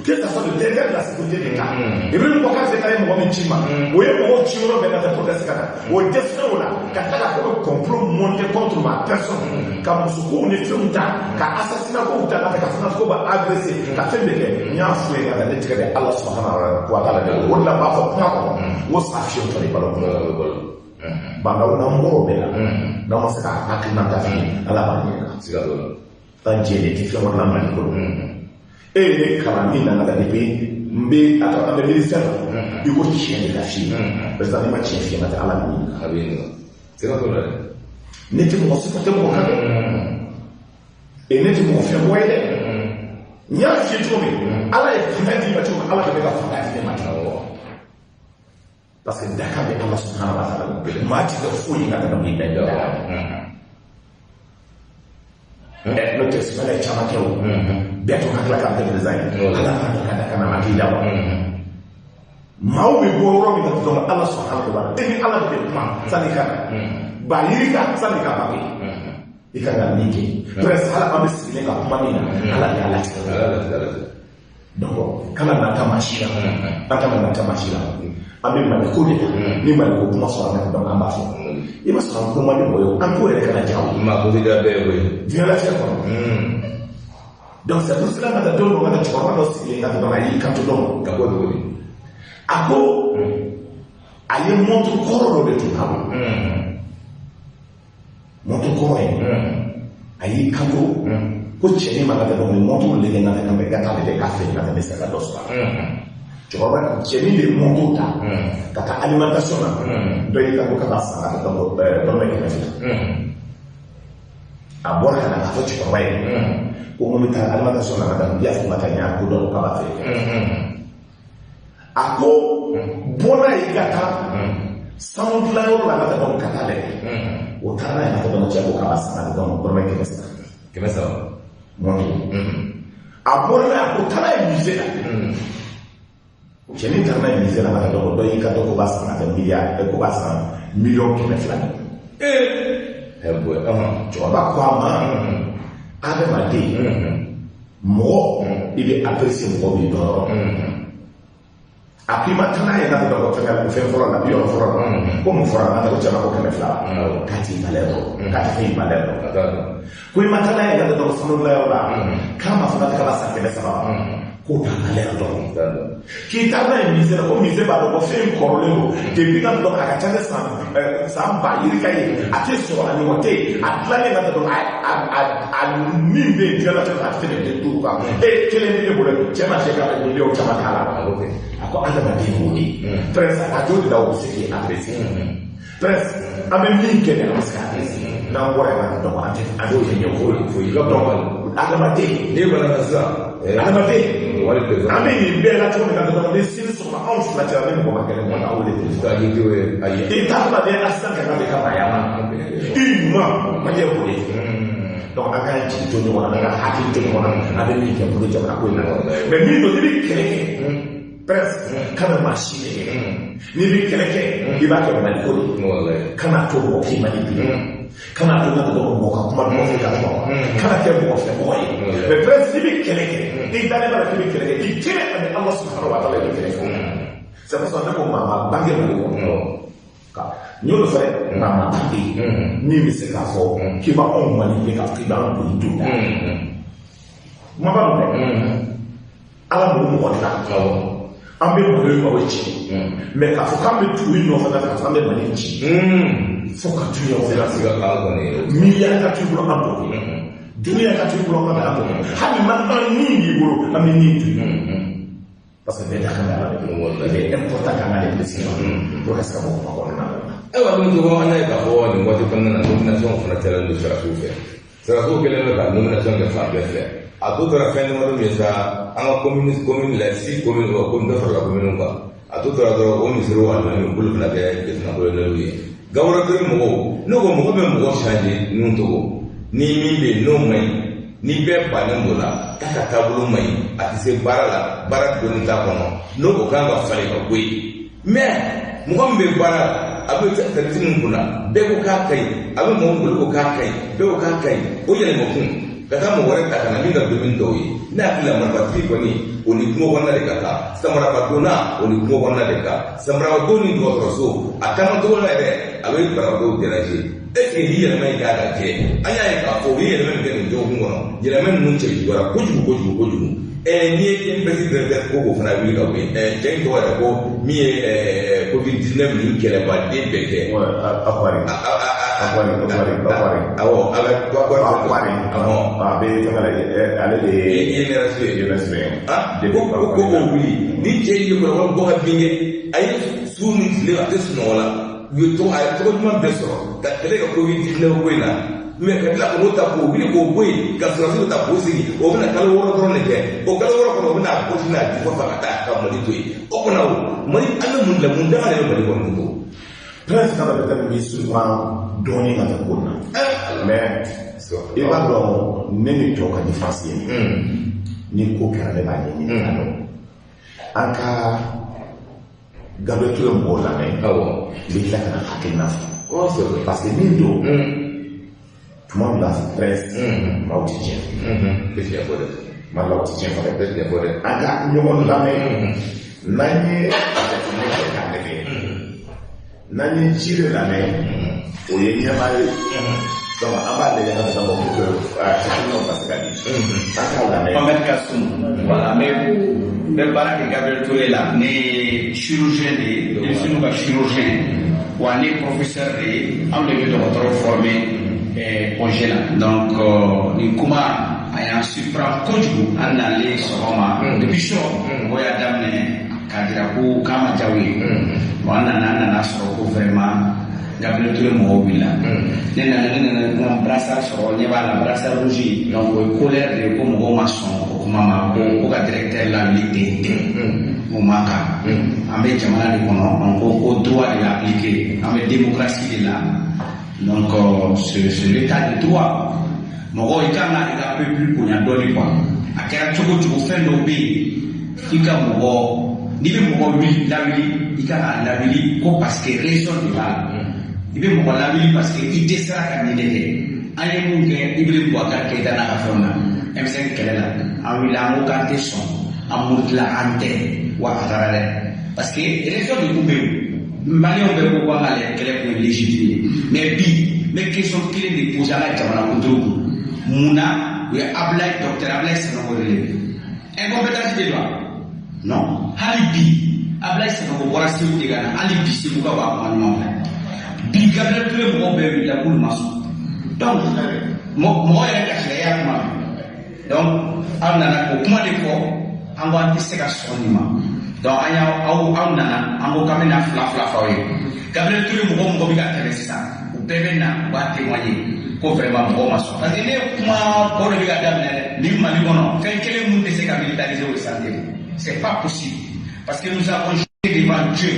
que ça soit le directeur de la sécurité d'État i bɛ mɔgɔ ka se ka ye mɔgɔ min ci ma o ye mɔgɔ ci yɔrɔ bɛɛ ka taa proteste ka na o dɛsɛ o la ka taa ka fɔ ko complot monté contre ma personne ka musokow ni fɛnw ta ka assassinat kow ta ka ka fana ko ba agressé ka fɛn bɛɛ kɛ n y'a fɔ ye ka ne tigɛ de ala subhanahu wa ta'ala de o de la b'a fɔ kuma kɔnɔ n ko sa fiyewu tɔ de balo bandaw n'an bɔr'o bɛɛ la n'an ma se ka hakilina ta fini ala b'a ɲɛ tan jeli ti fɛn wɛrɛ la Mali kɔnɔ e ye ne kalan min nana la depuis n bɛ a ka an bɛ ministère la i ko tiɲɛ de ka f'i ye parce que ne ma tiɲɛ f'i ye ma tɛ ala min ne tɛ mɔgɔ si tɛ mɔgɔ kan dɛ et ne tɛ mɔgɔ fɛn mɔgɔ ye dɛ n y'a f'i ye cogo min ala ye fanga d'i ma cogo min ala de bɛ ka fanga di ne ma ten parce que Dakar bɛ ala subhanahu wa ta'ala maa ti kɛ foyi ka tɛmɛ min bɛɛ da n'o tɛ sɛbɛn ye caman kɛ o bɛɛ to ka tila k'an tɛ design ala ka Dakar na ma k'i la wa maaw bɛ bɔ yɔrɔ min na dɔrɔn ala subhanahu wa ta'ala e ni ala de bɛ kuma sanni ka ba yiri ka sanni ka ba kɛ i ka kan min kɛ presque hali an bɛ sigilen ka kuma min na ala de y'a latigɛ donc kana na tamasi la an kana na tamasi la an bɛ Mali ko de la ni Mali ko kuma sɔrɔ an donc an b'a fɔ i ma sɔrɔ an ko Mali mɔgɔ ye an k'o yɛrɛ kana diya o ma ko bɛ da bɛɛ ye koyi violence kɔnɔ donc c'est pour cela que dɔw ka cɛkɔrɔba dɔ sigilen ka dɔrɔn a y'i kanto dɔn ka bɔ cogo di a ko a ye montre kɔrɔ dɔ de tun kama montre kɔrɔ ye a y'i kanto ko cɛnin ma ka tɛ dɔn montre lege ka tɛ kan bɛ ka taa de k'a fɛ ka tɛmɛ se ka dɔ sɔrɔ cɛkɔrɔba cɛnin de montre ta ka taa alimentation na dɔ y'i kanto ka taa san ka tɛ dɔrɔmɛ 100 a bɔra ka na k'a fɔ cɛkɔrɔba ye ko mun bɛ taa alimentation na ka taa yafa ma taa ɲɛ ko dɔn k'a b'a fɛ a ko bɔnna yi ka taa sanu dilanyɔrɔ la ka taa dɔn ka taa lajɛ o taara yen ka taa dɔn cɛ ko k'a b'a san ka dɔn dɔrɔmɛ 100 montre a bɔra la o taara yen musée la cɛnin taara yen musée la ka taa dɔn dɔ y'i ka dɔn ko b'a san ka taa ko b'a san miliyɔn 200 cɛkɔrɔba ko a ma adamaden mɔgɔ i bɛ apprécier mɔgɔ b'i dɔn yɔrɔ a prima tana ye na do ko fe foro la biyo foro ko mo foro na ko chama ko keme fla kati balero kati fe balero ko ma tana ye na do ko sunu la yola kama funa ka basa keme saba ko ta balero do ki ta na mi se ko mi se ba do ko fe ko lo ke bi ka do ka cha sa ba yiri kai a te so ani wote a plane na do a ni be jela ta fe de tu ka e kele ni bo le chama se ka ni le chama kala ako adamaden wo ni presque a jodi da wo seki adresse presque ame min kene aska na wo ya na do ante ado ye nyo fo yi do adamaden ne bana nasa adamaden wale pe ame ni be la to na do de sin so ma on la tira ne ko ma kene ko na wo de ta yi to ayi e ta ba de astan ka be ka ba ya ma ma ye ko donc an ka ci to ni wala ka hakki to ni wala ame min ke pour jamana ko na mais min do ni kene presque kana machine ni bi keleke i b'a kɛ mali ko de kana to mɔgɔ k'i manipule kana to ka dɔgɔ mɔgɔ ka kuma mɔgɔ fɛ ka kuma kana kɛ mɔgɔ fɛ mɔgɔ ye mais presque ni bi keleke i dalen b'a la k'i bi keleke i kelen ani Ala subhanahu wa ta'ala i bi keleke c'est pour ça ne ko maa bange mali kɔnɔ n y'o fɛ maa bange min bɛ se k'a fɔ k'i b'a anw manipule k'a fɔ k'i b'an boli dun na kuma b'a dɔn dɛ Ala m'o mɔgɔ de la an bɛ malo in mago ci mais k'a fɔ k'an bɛ tugu in nɔfɛ ka fɔ an bɛ mali ci fo ka dunuya fɛ ka se ka k'an kɔni miliyari ka t'u bolo an b'o dunuya ka t'u bolo an b'o hali man an ni b'i bolo an bɛ ni tu parce que bɛɛ da kan bɛ ala de bolo il est important k'an ka les précisions pour que se ka bɔ kuma kɔnɔna na. ayiwa min tɔgɔ an y'a ye k'a fɔ nin waati kɔnɔna na nomination fana cɛla don sarasiw fɛ sarasiw kɛlen bɛ ka nomination kɛ fan bɛɛ fɛ. a to tora fɛn dama min sa an ka commune la 6 commune wa commune dɔ farala commune kan a to tora dɔrɔn o misiri wa alimami bolo fana kɛ jamana kolonɛliw ye gawura tori mɔgɔw ne ko mɔgɔ bɛ mɔgɔ changer nun togo ni min bɛ yen n'o man ɲi ni bɛɛ bannen dɔ la k'a ka taabolo man ɲi a tɛ se baara la baara donni t'a kɔnɔ n'o o kan ka falen ka bɔ yen mais mɔgɔ min bɛ baara la a bɛ service min kunna bɛɛ ko k'a ka ɲi a bɛ mɔgɔ min bolo ko k'a ka ɲi bɛɛ ko k'a ka ɲi o yɛlɛmakun ka taa mɔgɔ wɛrɛ ta ka na min ka dumuni dɔw ye ne hakili la marifatigi kɔni o ni kungo kɔnɔna de ka kan samarakadonna o ni kungo kɔnɔna de kan samarakadon ni dɔgɔtɔrɔso a taamacogo la yɛrɛ a bɛ banabagatɔw déranger est-ce que ni yɛlɛma in k'a ka kɛ an y'a ye k'a fɔ u ye yɛlɛma min kɛ nin dɔgɔkun kɔnɔ yɛlɛma ninnu cɛ juguyara kojugu n'i ye MPC directeur ko k'o fana wuli ka bɔ yen cɛ in tɔgɔ yɛrɛ ko min ye Covid-19 nin kɛlɛbaden bɛɛ kɛ Akwari awɔ a bɛ Akwari a bɛ fɛngɛ la ale de ye INRSP ko k'o wuli ni cɛ in ye kɔlɔlɔ bɔ ka bin kɛ a ye su ni tile a tɛ sunɔgɔ la a ye tɔgɔ ɲuman bɛɛ sɔrɔ ka kɛlɛ ka Covid-19 ko in na mais ka tila k'o ta k'o wuli k'o bɔ yen ka sɔrɔsiw ta k'o sigi o bɛna kalo 6 dɔrɔn de kɛ o kalo 6 kɔnɔ o bɛna a gosi n'a jufa fa ka taa ka Mali to yen o kɔnɔ Mali an bɛ mun la mun dama de bɛ Mali kɔnɔ to presque bɛ taa min souvent dɔɔnin ka taa ko na mais i b'a dɔn ne ni tɔw ka différence ye ni ko kɛra ne b'a ɲɛɲini ka dɔn an ka Gabriel Touré mɔgɔw lamɛn i bɛ tila ka na hakilina fɔ parce que min don tuma dɔ la presque maaw tɛ tiɲɛ malaw tɛ tiɲɛ fɔlɔ an ka ɲɔgɔn lamɛn n'an ye jateminɛ kɛ k'a lajɛ n'an ye jiri lamɛn o ye ɲɛmaa ye donc an b'a lajɛ ka taa pour que hakilinaw ka se ka di an k'a lamɛn. Mohamed Kassoum voilà n bɛ baara kɛ Gabriel Touré la ne ye chirurgien de ye denmisɛnninw ka chirurgien wa ne ye professeur de ye anw de bɛ dɔgɔtɔrɔ former projet la donc nin kuma a y'an surprendre kojugu an nalen sɔgɔma depuis sɔ o y'a daminɛ k'a jira ko k'a ma diya u ye bon an nana sɔrɔ ko vraiment Gabriel Touré mɔgɔw wulila ne nana n ka brassard sɔrɔ ɲɛ b'a la brassard rouge donc o ye colère de ye ko mɔgɔw ma sɔn o kuma ma ko ka directeur lawuli ten o ma kan an bɛ jamana de kɔnɔ ko droit de l'appliquer an bɛ démocratie de la donc c'est l'état de droit mɔgɔ i kan ka i ka peuple bonya dɔɔni quoi a kɛra cogo cogo fɛn dɔw bɛ yen i ka mɔgɔ n'i bɛ mɔgɔ lawuli i kan ka lawuli ko parce que raison de b'a la i bɛ mɔgɔ lawuli parce que i dɛsɛra ka nin de kɛ an ye mun kɛ Ibrim Boubacar Keïta n'a ka fɛnw na M5 kɛlɛ la an wulila an ko k'an tɛ sɔn amurtla ante wa agarare parce que élection de coupe malien be ko wala kele ko légitime mais question clé de poser à la jamana contre muna we Ablaye docteur Ablaye Sanogo relevé incompétence de loi non halibi Ablaye Sanogo wala se de gana halibi se ko ba ko bi Gabriel Touré mo be la pour masu donc mo ya ka ya kuma donc amna ko kuma de ko an va tester ka sonima donc anya au nana an ko kamena fla fawe Gabriel Touré mo bi ka télé ça ou bébé na ba témoigner ko vraiment mo masu parce que ne kuma ko de ga damne ni mali bono fait quel monde de se militariser au santé c'est pas possible parce que nous avons juré devant Dieu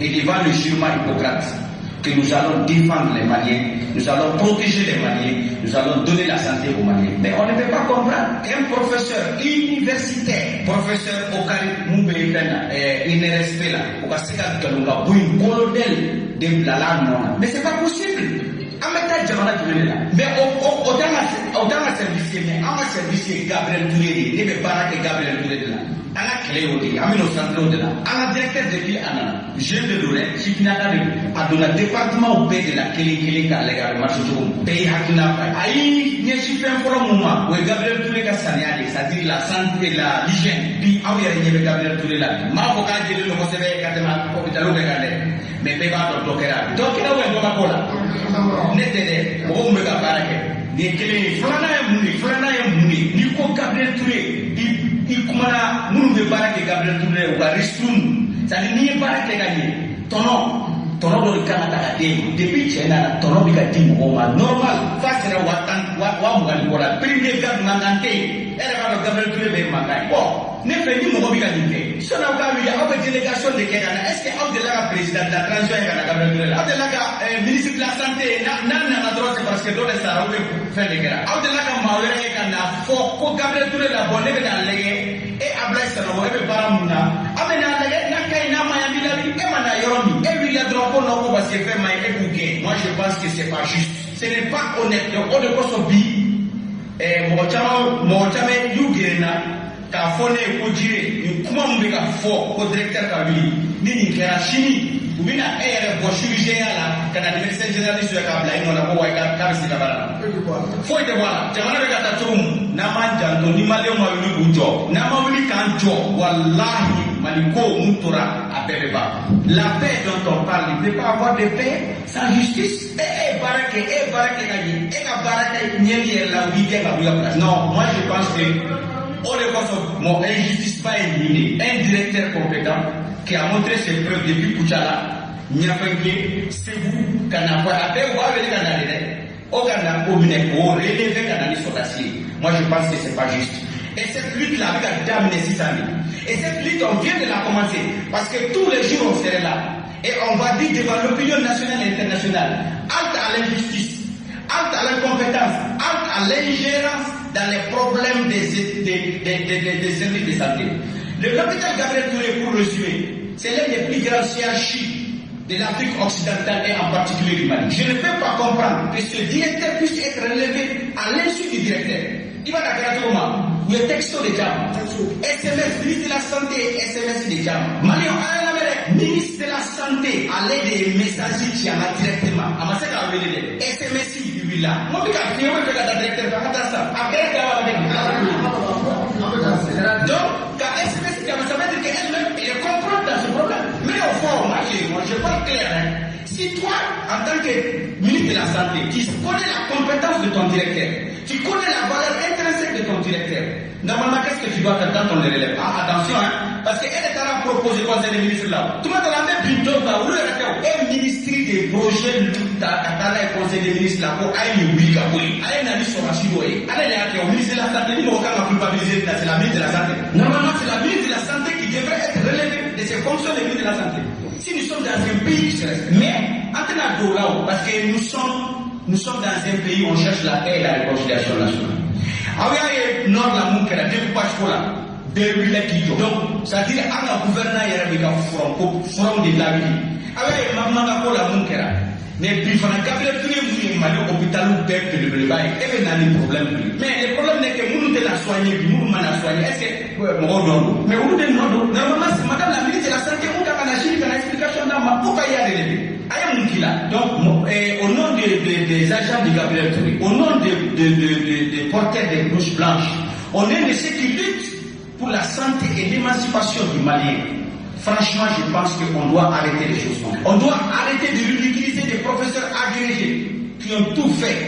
et devant le jurement Hippocrate que nous allons défendre les Maliens, nous allons protéger les Maliens, nous allons donner la santé aux Maliens. Mais on ne peut pas comprendre qu'un professeur universitaire, professeur Okari Moubéfena, INRSP là, au Kaseka Kalunga, pour une colonel de la langue, mais c'est pas possible. Mais autant la service, mais en service Gabriel Touré, il ne pas que Gabriel Touré là. À la clé au dé, à mon centre de là, à la directeur de ville, je de l'oreille, qui n'a pas de la département au pays de la Kélé, car les gars, marche au pays à qui n'a pas. Aïe, il y a un moment où Gabriel Touré a sané, c'est-à-dire la santé, l'hygiène, puis ah oui, il y a Gabriel Touré là. Ma vocal, je le recevais, mais pas dans le docteur. Donc, il a un cola. N'était pas, on me cabarque. Ni Kélé, Flana est mouni, ni ko Gabriel Touré, il kumana munu be baara kɛ Gabriel Touré u ka risque c'est-à-dire n'i ye baara kɛ ka ɲɛ tɔnɔ dɔ de kan ka ta ka d'e ma depuis cɛ nana tɔnɔ bɛ ka di mɔgɔw ma normal f'a sera wa 20 ni kɔ la premier garde mankan tɛ yen e yɛrɛ b'a dɔn Gabriel Touré bɛ mankan ye bon ne fɛ ni mɔgɔ bɛ ka nin kɛ sɔnni aw ka wuli aw bɛ délégation de kɛ ka na est ce que aw delila ka président de la transition ye ka na Gabriel Touré la aw delila ka ministre de la santé n'a nana dɔrɔn c'est parce que dɔ de sara ou bien fɛn de kɛra aw delila ka maa wɛrɛ ye ka na fɔ ko Gabriel Touré la bon ne bɛ na lajɛ e Ablaye Sanogo e bɛ baara mun na aw bɛ na lajɛ n'a ka ɲi n'a ma ɲi an b'i labi e ma na yɔrɔ min e wulila dɔrɔn ko non ko parce que fɛn ma ɲi e b'u gɛn moi je pense que c'est pas juste ce n'est pas honnête donc o de kosɔn bi mɔgɔ caman y'u gɛrɛ na k'a fɔ ne ye ko jire nin kuma min bɛ ka fɔ ko directeur ka wuli ni nin kɛra sini u bɛna e yɛrɛ bɔ chirurgien la ka na médecin généraliste ye k'a bila i nɔ la ko wa k'a bɛ se ka baara la foyi tɛ bɔ a la jamana bɛ ka taa cogo min n'an m'an janto ni maliyɛnw ma wuli k'u jɔ n'an ma wuli k'an jɔ walahi mali ko mun tora a bɛɛ bɛ ban la paix dont on parle il ne peut pas avoir de paix sans justice e baara kɛ ka ɲɛ e ka baara kɛ ɲɛli yɛrɛ la u b'i gɛn ka bɔ i ka place non moi je pense que on est quoi mon injustice pas éliminée un directeur compétent qui a montré ses preuves depuis Kouchala Niapenke Sebou Kana après on va venir Canada au Canada au Minek au relever Canada sur l'acier moi je pense que c'est pas juste et cette lutte là avec la dame des 6 années et cette lutte on vient de la commencer parce que tous les jours on serait là et on va dire devant l'opinion nationale et internationale halte à l'injustice halte à l'incompétence halte à l'ingérence dans les problèmes des services de santé. L'hôpital Gabriel Touré, pour résumer, c'est l'un des plus grands CHU de l'Afrique occidentale et en particulier du Mali. Je ne peux pas comprendre que ce directeur puisse être relevé à l'insu du directeur. Il va d'accord le texto de Jam, SMS, ministre de la Santé, SMS de Jam. Mali, ministre de la Santé, à l'aide des messages qui en a directement. À ma sèche à SMS, lui là. Moi, je vais faire le directeur, après, donc, quand SMS, ça veut dire qu'elle-même, elle comprend dans ce problème. Mais au fond, moi, je parle clair. Si toi, en tant que ministre de la Santé, tu connais la compétence de ton directeur, tu connais la valeur intrinsèque de ton directeur, normalement, qu'est-ce que tu dois faire quand on le relève? Ah, attention, hein, parce qu'elle est à la proposer conseil des ministres là. Tout le monde a la même plutôt là, où le ministre des projets, t'as le conseil des ministres là, pour aller oui, aller n'a sur la chidoye. Allez, au ministre de la Santé, nous, on va culpabiliser, c'est la ministre de la Santé. Normalement, c'est la ministre de la Santé qui devrait être relevée de ses fonctions de ministre de la Santé. Si nous sommes dans un pays qui se respecte, mais, là, parce que nous sommes dans un pays où on cherche la paix et la réconciliation nationale. Avec nord la moun kera découpage ko la bɛɛ wulila k'i jɔ donc c'est à dire an ka gouvernement yɛrɛ bɛ ka furan de labili avec mamaka ko la mun kɛra Mais puis, il faut Gabriel Touré, vous avez l'hôpital ou père que le bail, et bien, il y a des problèmes. Mais le problème est que nous nous la soigner, puis nous nous la soigner. Est-ce que, mais vous nous normalement, c'est madame la ministre de la Santé, vous avez une explication dans ma pourquoi il y a des élèves. Donc, au nom des agents de Gabriel Touré, au nom des porteurs des blouses blanches, on est de ceux qui luttent pour la santé et l'émancipation du Malien. Franchement, je pense qu'on doit arrêter les choses. On doit arrêter de ridiculiser des professeurs agrégés qui ont tout fait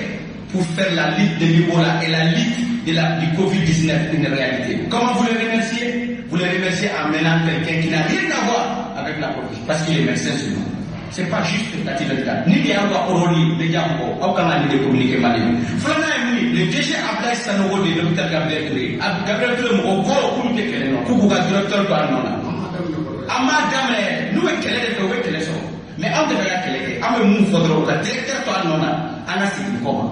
pour faire la lutte de l'Ebola et la lutte du Covid-19 une réalité. Comment vous les remerciez? Vous les remerciez en menant quelqu'un qui n'a rien à voir avec la profession, parce qu'il est médecin seulement. C'est pas juste la tibétaine. Ni bien avoir Oroli, les gens, aucun n'a de communiquer malien. Flana le DG Ablaï Sanogo de l'hôpital Gabriel Touré. Gabriel Touré, au gros coup de quel nom, Koukou directeur par nom. Amadame, nous, quel est le quel est mais on devrait quel est, à me mou faudra, le directeur par nom, Anna Sikoma.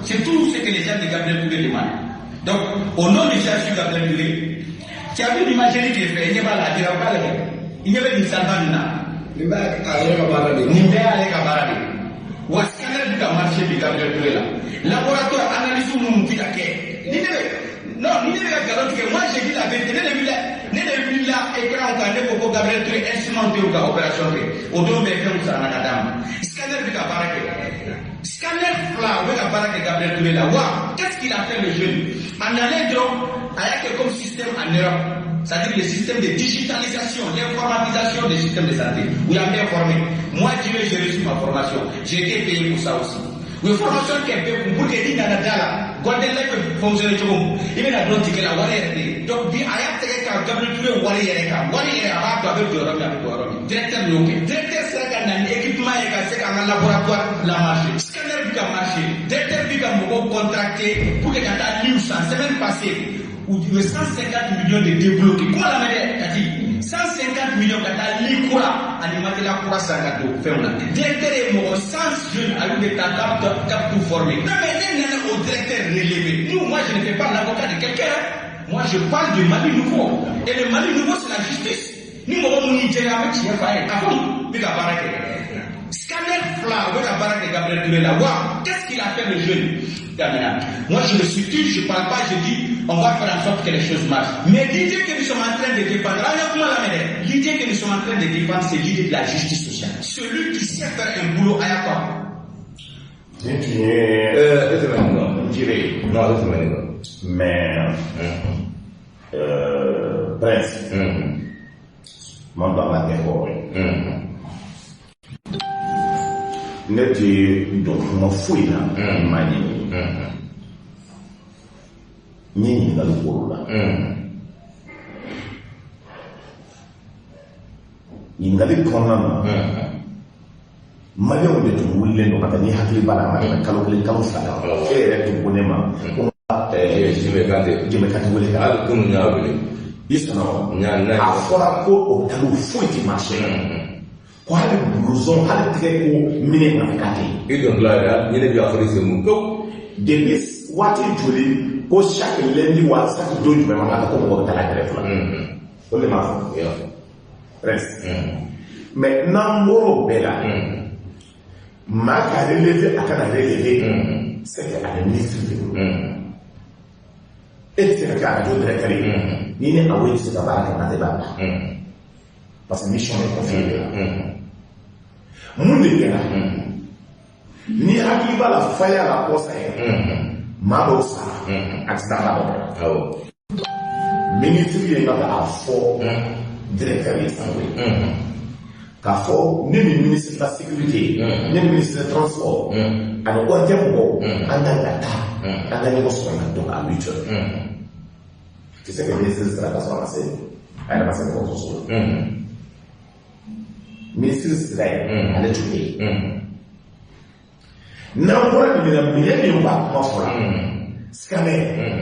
C'est tout ce que les gens de Gabriel Touré demandent. Donc, au nom du chercheur Gabriel Touré, tu as vu l'imagerie qu'il fait, il n'y a pas la il y avait une salvana. Il va aller à Barade. Ou à scanner du marché de Gabriel Touré là. Laboratoire analyse où nous dit la non, ni ne garantit que moi j'ai dit la vérité. Ne vu là, écran au carnet pour Gabriel Touré instrumenté ou opération. Au dos de faire ça à madame. Scanner du Barade. Scanner là, où est Barade Gabriel Touré là. Waouh, qu'est-ce qu'il a fait le jeune? En allant avec comme système en Europe. C'est-à-dire le système de digitalisation, l'informatisation des systèmes de santé. Vous avez bien formé. Moi, j'ai reçu ma formation. J'ai été payé pour ça aussi. La formation qui est payée pour que les gens n'aient pas de fonctionner tout le monde. Il y a des gens qui ont été donc, il y a des gens qui ont été directeur local. Directeur, c'est un équipement et un laboratoire la marché. Scanner qui a marché. Directeur qui a contracté pour que les gens aient la semaine passée. Où tu veux 150 millions de débloqués. Comment la manière t'as dit 150 millions de l'ICORA, animateur la Coura Sangado, ferme-la. Directeur et moi, 100 jeunes avec des tas cap tout formés. Non, mais il y a au directeur relevé. Nous, moi, je ne fais pas l'avocat de quelqu'un. Moi, je parle du Mali nouveau. Et le Mali nouveau, c'est la justice. Nous, on va nous dire avec qui est fait. Avant, il y a Barake. Scanner Fla, où est la Barake de Gabriel Touré là? Waouh, qu'est-ce qu'il a fait le jeune? Moi, je me suis dit, je ne parle pas, je dis, on va faire en sorte que les choses marchent. Mais l'idée que nous sommes en train de défendre, l'idée que nous sommes en train de défendre, c'est l'idée de la justice sociale. Celui qui sait faire un boulot à la fois. Mais, Prince, mon dans la décorée. N'était donc mon fouille là, manie. Ni dans le cours là. Il n'a pas de problème. Malgré le tout, il est donc à venir à Kilbala, à Caloclé, Calofala, et tout bonnement. Je me catégorise à la communauté. Il s'en a fort au talou fouille qui marche. Quoi le blouson, à le très haut, miné dans le quartier. Et donc là, il y a des affaires de mon coup. Depuis, what is Julie, pour chaque lundi ou à chaque deux, je vais m'en comme on va à la greffe là. On est marrant. Reste. Mais non, moro bella. Ma carrière relevé à canal relevé, c'est qu'à la ministre. Et c'est le cas de directeur. Il n'est pas oui, c'est la barre qui m'a débattu. Parce que mission est confiée. Mon dégât, ni à qui va la faille à la poste, Marosa, accident là-bas. Ministre, il est à fort directeur. Car fort, ni le ministre de la sécurité, ni le ministre des transports, alors on tient bon, en Angleterre, en Angleterre, donc à 8 heures. Tu sais que le ministre de la passé, elle a passé le contrôle. Ministre d'Israël, elle est tuée. Non, pour la minute, il va pas pour la scanner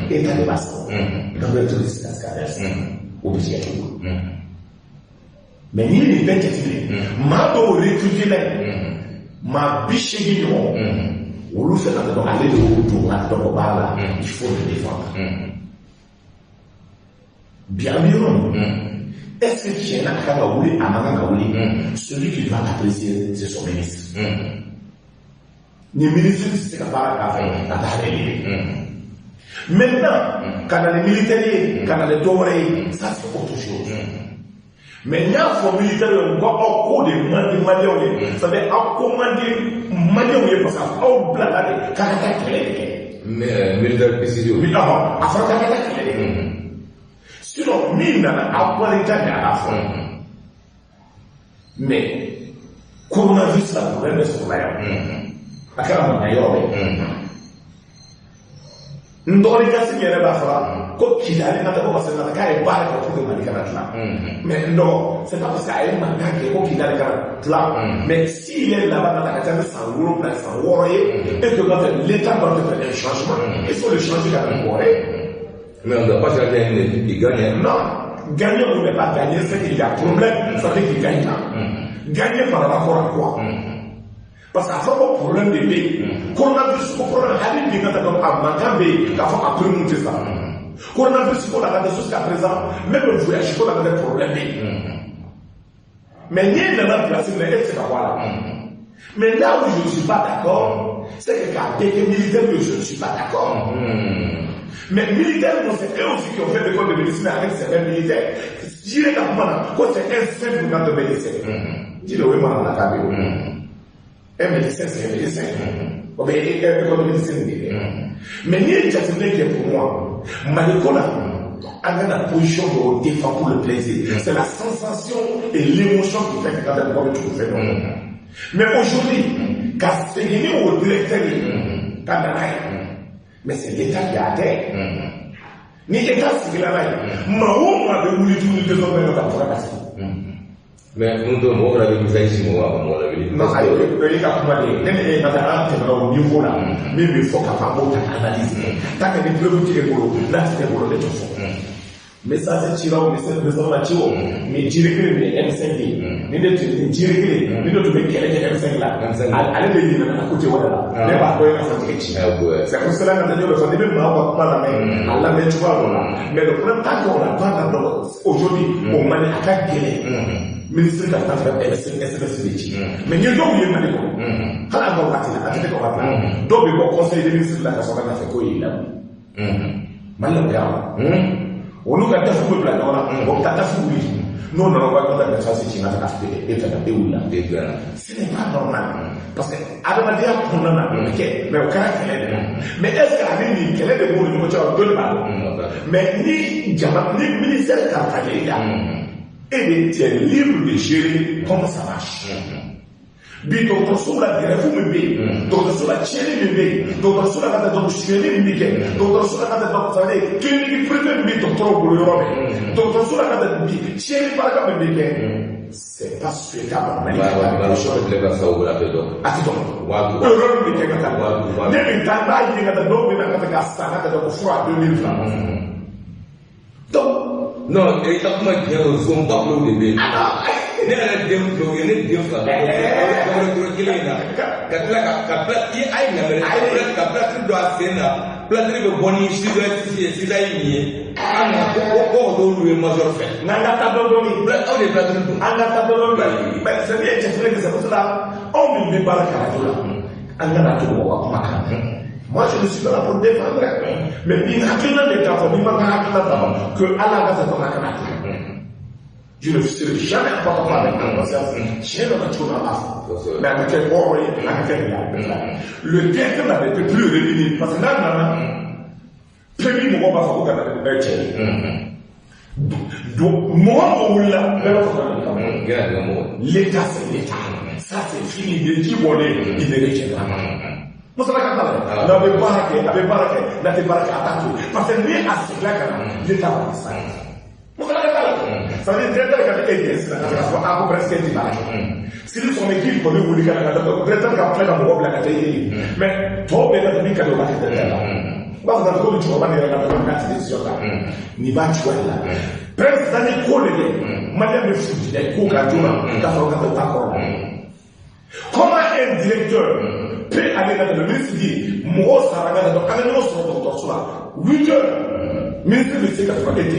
et à dépassement. Dans le touriste, la scanner, obligé à tout. Mais il est bien question. Ma beau réfugié là, ma biche qui on lui fait aller de retour à Tokoba, il faut le défendre. Bien sûr. est-ce que Tchèna Kagaouli, Amagaouli, celui qui doit apprécier, c'est son ministre. Les ministres, c'est capable de maintenant, quand les militaires, quand les dorés, ça c'est autre chose. Mais il y a un militaire qui va au cours des Maliens, ça veut dire au commander Maliens, parce qu'au blague, quand mais militaire précision. Mais d'abord, à faire sinon, mine à quoi les gars à la fin. Mais, coronavirus, la problème est sur l'air. À quel moment il y a ndori kasi yɛrɛ b'a fɔ ko Kidali nata ko parce que nata k'a ye baara kɛ pour que Mali kana dilan mais non c'est pas parce qu'a ye mankan kɛ ko Kidali kana dilan mais s'il est là-bas nata ka ca ni san 7 san 6 ye et que l'État doit faire un changement il faut le changer ka bɛn mɔgɔ ye. Mais on ne doit pas chercher il gagne. Non, gagner ou ne pas gagner c'est qu'il y a problème, ça veut dire qu'il gagne pas. Gagner par rapport à quoi? Parce qu'à force de problème de pays, coronavirus, problème de pays, donc à Magambe, il faut après monter ça. Coronavirus, on a des jusqu'à présent, même le voyage, on a des problèmes. Mais il y a une place, c'est voilà. Mais là où je ne suis pas d'accord, c'est que quand il y a des militaires, je ne suis pas d'accord. Mais militaires, c'est eux aussi qui ont fait des cours de médecine avec certains militaires. J'irai quand c'est un simple de médecin. Dis-le, moi, on a pas vu. Un médecin, c'est un médecin. Un médecin. Mais il y a une chose qui est pour moi. Malikola, a la position de défendre pour le plaisir. C'est la sensation et l'émotion qui fait que quand elle voit tout fait. Mais aujourd'hui, quand c'est gagné au directeur, quand mais c'est l'État qui a atteint. Ni l'État c'est là, mais où on a voulu tout le désormais dans la forêt. Mais nous devons avoir des ici, moi, non, il y a pas de au niveau là, mais il faut qu'on analyse. Tant que les preuves qui est là, c'est pour le défense. Mais ça, c'est tiré au président Mathieu, mais tiré les M5D, mais ne tiré, mais ne te mets qu'elle est M5 là. Allez les dire à côté, voilà. Mais pas quoi, c'est pour cela que le fond, même pas la main, à la main, tu vois, voilà. Mais le problème, tant qu'on n'a pas aujourd'hui, on m'a dit à quatre guillemets. Ministre de la SFSBT. Mais nous avons eu Maliko. Quand on va partir, donc le conseil des ministres de la Nation a fait quoi il a Malaka. On nous a fait le plan, on a fait le non, on va pas faire ça si tu n'as pas fait et tu as fait où là. Ce n'est pas normal. Parce que Adamadia, on en a mais au caractère. Mais est-ce qu'elle est de bon niveau de la mais ni Djama, ni ministère de la et bien, tu es libre de gérer comment ça marche. Puis, donc, sur la grève, vous me payez. Donc, sur la chaîne, vous me payez. Donc, sur la carte de chien, vous me payez. Donc, sur la carte de clinique privée, vous me payez. Donc, pour l'Europe. Donc, sur la carte de chien, par exemple, vous me payez. C'est pas souhaitable. Mais non, il y a kuma diɲɛ o zon bakolo de bɛ yen ne yɛrɛ den filɛ o ye ne den fila bɛɛ kɔrɔ kelen in na ka tila ka a ye lamɛn ka pilatiri don a sen na pilatiri bɛ bɔ ni sida ye min ye an na ko o t'olu ye majɔri fɛ n'an ka taa dɔɔni aw de pilatiri don an ka taa dɔɔni mɛ sɛbi ye cɛsiri kɛ sɛbɛn la anw min bɛ baara kɛ arajo la an kana to mɔgɔ ka kuma kan. Moi, je ne suis pas là pour défendre. Mais il n'y a qu'un des cas, il n'y a pas que Allah va se donner un acte. Je ne serai jamais important avec la conscience. J'ai le retour dans la mais avec quel bord, avec quel le directeur n'avait plus réuni. Parce que là, premier moment, on va faire un tchèque. Donc, moi, on l'a, l'État, c'est l'État. Ça, c'est fini. Il dit, bon, il est récent. Musalaka kala na be barake na te barake atatu parce que ni asikla kana l'État va ça musalaka kala ça veut dire que quand il est là ça va à presque dit barake si son équipe connaît vous dire que le directeur a fait la boîte la catégorie mais toi ben la vie que le barake là ba za ko tu ba ne la ka décision là ni ba tu là président ni ko le madame de foot des ko ka tuna ka fa ka ta ko comment un directeur peut aller dans le ministre dit moi ça va dans un autre sur 8 heures ministre de l'État va être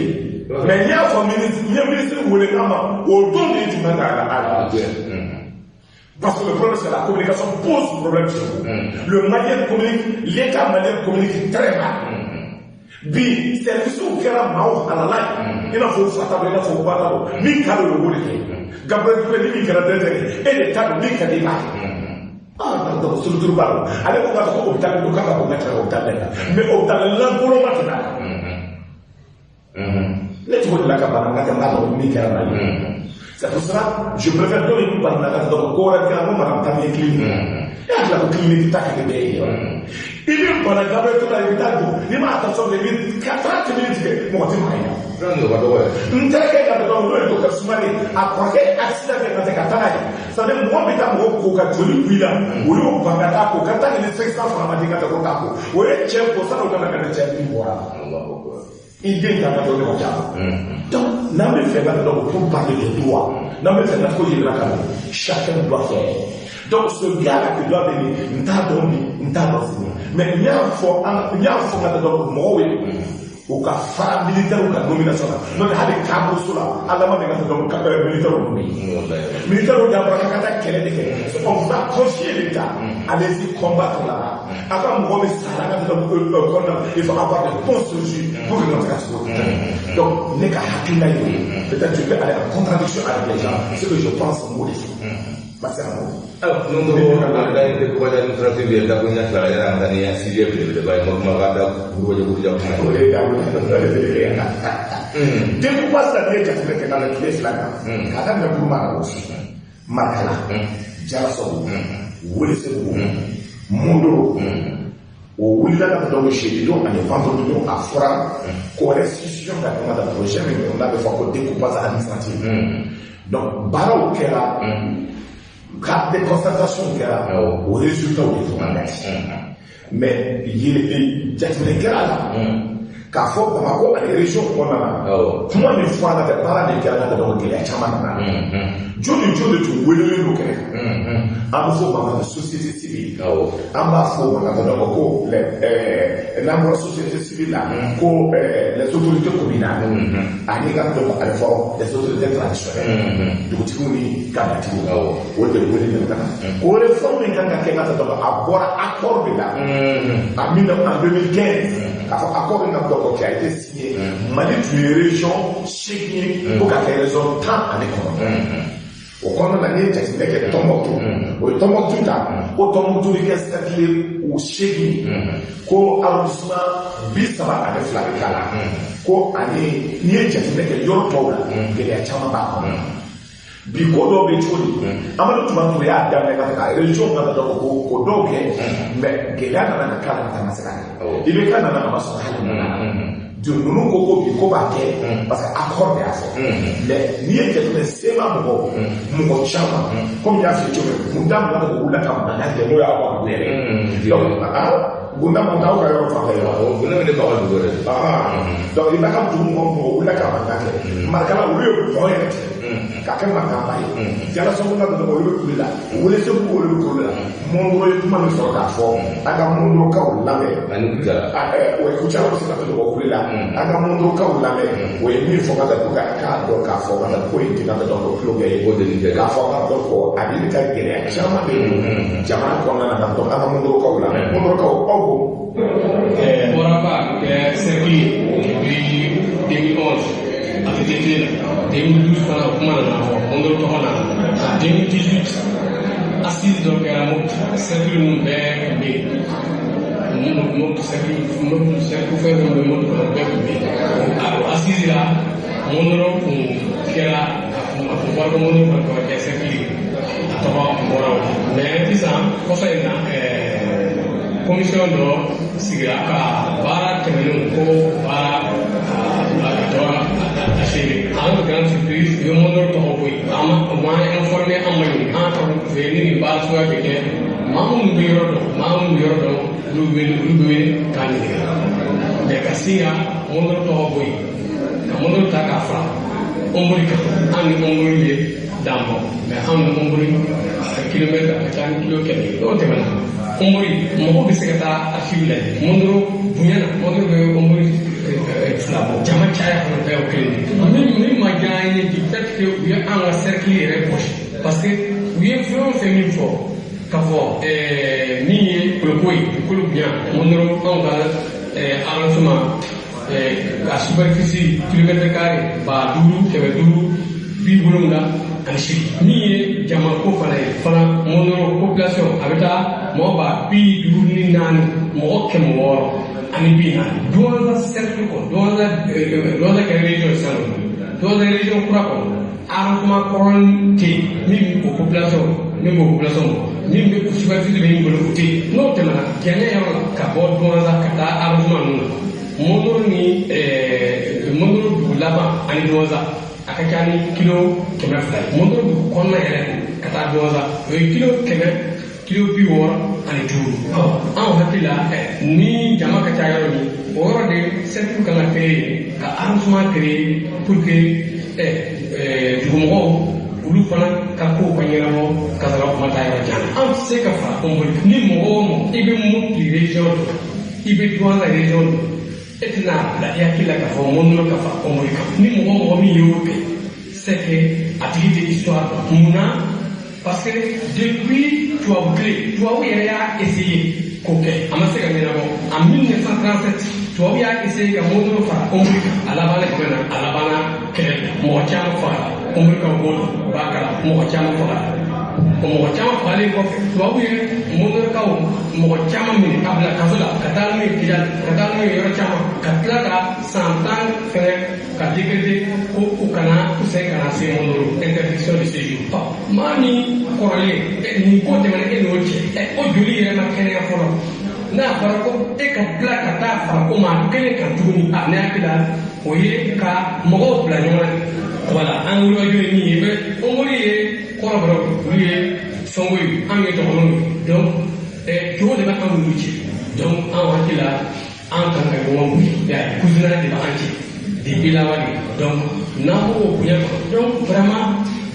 mais il y a un ministre qui voulait au don des humains à la parce que le problème c'est la communication pose problème chez vous. Le malien communique, l'État malien communique très mal. Bi service au kera maw ala la ina fo fata ina fo bata min ka do wole ke gabriel ko ni kera dete e de ta min ka de ba ah do structure ba ale ko ba ko hospital do ka ko mettre hospital mais hospital la ko lo matna le tu vois la ka ba na ka ma do min kera na c'est pour cela je préfère donner une par la do ko ra ka mo ma ta mi clinique e la clinique ta ka de il est pour la Gabriel tout la vidéo il m'a attention de 40 minutes mon petit maïna un tel que quand on doit le consommer après accident que dans ta taille ça veut moi beta mo ko ka joli kuila o yo bangata ko kata ni 500 francs madika ta ko ta ko o e che ko sa no kana kana che ni voilà il vient dans le monde donc n'a me fait pas donc pour parler de toi n'a me fait pas ko il la chacun doit faire. Donc ce gars-là qui doit venir, mais il y a un fond dans moi ou qu'à faire militaire ou qu'à nomination. Donc il y a des câbles sur là, à la main de militaire ou militaire ou d'abord on va confier l'État, allez-y combattre là. Après moi, il faut avoir de bons solutions pour que notre cas soit. Donc n'est qu'à hakina peut-être que je vais aller en contradiction avec les gens, ce que je pense modifier. Alors, nous devons regarder le pouvoir administratif de la Union européenne dans les sujets de la Cap de constatation qu'il y a au résultat où ils sont mais il y a des cas là car faut qu'on a les régions qu'on a comment les fois là des parents des cas là donc il y a chamana Johnny tu voulais le faire en faut dans la société civile en bas faut dans la société civile là les autorités communales à l'égard de la réforme des autorités traditionnelles donc tu voulais kabati ou de voulez le pour réforme quand quelqu'un a avoir accord là en 2015 accord qui a été signé Mali tu es région chéquier pour qu'à raison tant avec au cours de l'année, tu as dit que Tomoto, au Tomoto, au Tomoto, il y a c'est-à-dire au Chégi, qu'au arrondissement, Bissaba avec Flavicala, qu'au année, il y a que Yortola, il y a Chamaba. Bikodo Betuli, Amadou Tumantou a dans la région de la Kodoke, mais Gélana n'a qu'à la Tamasaka. Il est qu'à la Tamasaka. Du nous koko bi ko ba ke parce que accordé à ça mais ni est que c'est ma mo chama comme ya fait tu mu dam na ko la kam na de mo ya ko bere donc bunda mo taw ka yo fa yo bunda me de ba ko do donc il va kam tu mo la kam na ke markala wo yo ko ya ka kan ma ka ba ya la so na do mo yo ko la wo le so ko le ko la mo ro yo tuma so ka fo aga mo ro ka o la me ani ku ja o ku ja ko sa do ko la aga mundo ka ulame o yemi fo ka do ka do ka fo ka ko yi na do ko ploge o de ka fo ka do ko abi ka gere chama de jama ko na na do aga mundo ka ulame mundo ka o ora pa que servi depuis 2011 a été 2012 para kuma na mundo to na 2018 assise donc à mo servi nous be notre cercle fait un monde pour le peuple. Assise là, mon nom qui est là, pour pouvoir que mon nom pour que c'est qui à toi moi. Mais disant, conseil na commission de sigira ka bara terminer ko bara toi acheter. En grande surprise, le monde to hoy. Ama moi informé amani entre venir ba soit que mamun biro Louis Canada. Mais Cassia, on ne peut pas on ne peut pas faire. On peut pas aller d'abord. Mais on peut kilomètre à 1 kilomètre. On peut on peut se faire à filer. On peut on peut filabɔ jama caya fana bɛɛ o kelen min ma diya an ye du fait que u ye an ka cercle yɛrɛ bɔsi parce que u ye fɛn o fɛn min fɔ k'a fɔ min ye koloko ye kolo bonya mun dɔrɔn anw ka arrondissement a superficie kilomètre carré 5,570 min ye jama ko fana ye fana mun dɔrɔn population a bɛ taa mɔgɔ 54 mɔgɔ 600 ani 40 duwanda cercle kɔnɔ duwanda kɛ région salo duwanda région kura kɔnɔ arrondissement kɔrɔn tɛ min o population min b'o population min bɛ superficie bɛ min bolo o tɛ n'o tɛmɛna jɛnɛ yɔrɔ la ka bɔ duwanda ka taa arrondissement ninnu na mɔndoro ni mɔndoro dugu laban ani duwanda a ka ca ni kilo 100 ye mɔndoro dugu kɔnɔna yɛrɛ ka taa duwanda o ye kilo 100 kilo 65 anw hakili la ni jama ka ca yɔrɔ min o yɔrɔ de cercle kan ka créer ka arrondissement créer pour que dugumɔgɔw olu fana ka kow ka ɲɛnabɔ ka sɔrɔ kuma taa yɔrɔ jan an tɛ se ka fara kɔnboli ni mɔgɔ o mɔgɔ i bɛ Mopti région dɔn i bɛ Douala région dɔn e tɛna bila i hakili la k'a fɔ mɔndolo ka fara kɔnboli kan ni mɔgɔ o mɔgɔ min y'o kɛ c'est que a tigi tɛ histoire dɔn munna parce que depuis tubabu yɛrɛ y'a essayé k'o kɛ a ma se ka ɲɛnabɔ en 1937 tubabu y'a essayé ka mɔndolo fara kɔnboli kan a labanna jumɛn na a labanna kɛlɛ mɔgɔ caman fagara kɔnboli kan b'o dɔn b'a kala mɔgɔ caman fagara o mɔgɔ caman fagalen kɔfɛ tubabu ye mɔndolokaw mɔgɔ caman minɛ ka bila kaso la ka taa n'u ye Kidali ka taa n'u ye yɔrɔ caman ka tila ka san 10 fɛnɛ ka décréter ko u kana u segin ka na se mɔndolo interdiction de séjour maa min kɔrɔlen nin ko tɛmɛna e n'o cɛ o joli yɛrɛ ma kɛnɛya fɔlɔ n'a fɔra ko e ka tila ka taa fara o ma kelen kan tuguni a ne hakili la o ye ka mɔgɔw bila ɲɔgɔn na voilà an wulibajɔ ye min ye mais Omori ye kɔrɔbɔrɔ olu ye sɔngo ye an ye dɔgɔnɔw ye donc cogo de bɛ an n'olu cɛ donc an hakili la an kan ka ɲɔgɔn bonya cousinage de b'an cɛ depuis lawale donc n'an b'o bonya kɔnɔ donc vraiment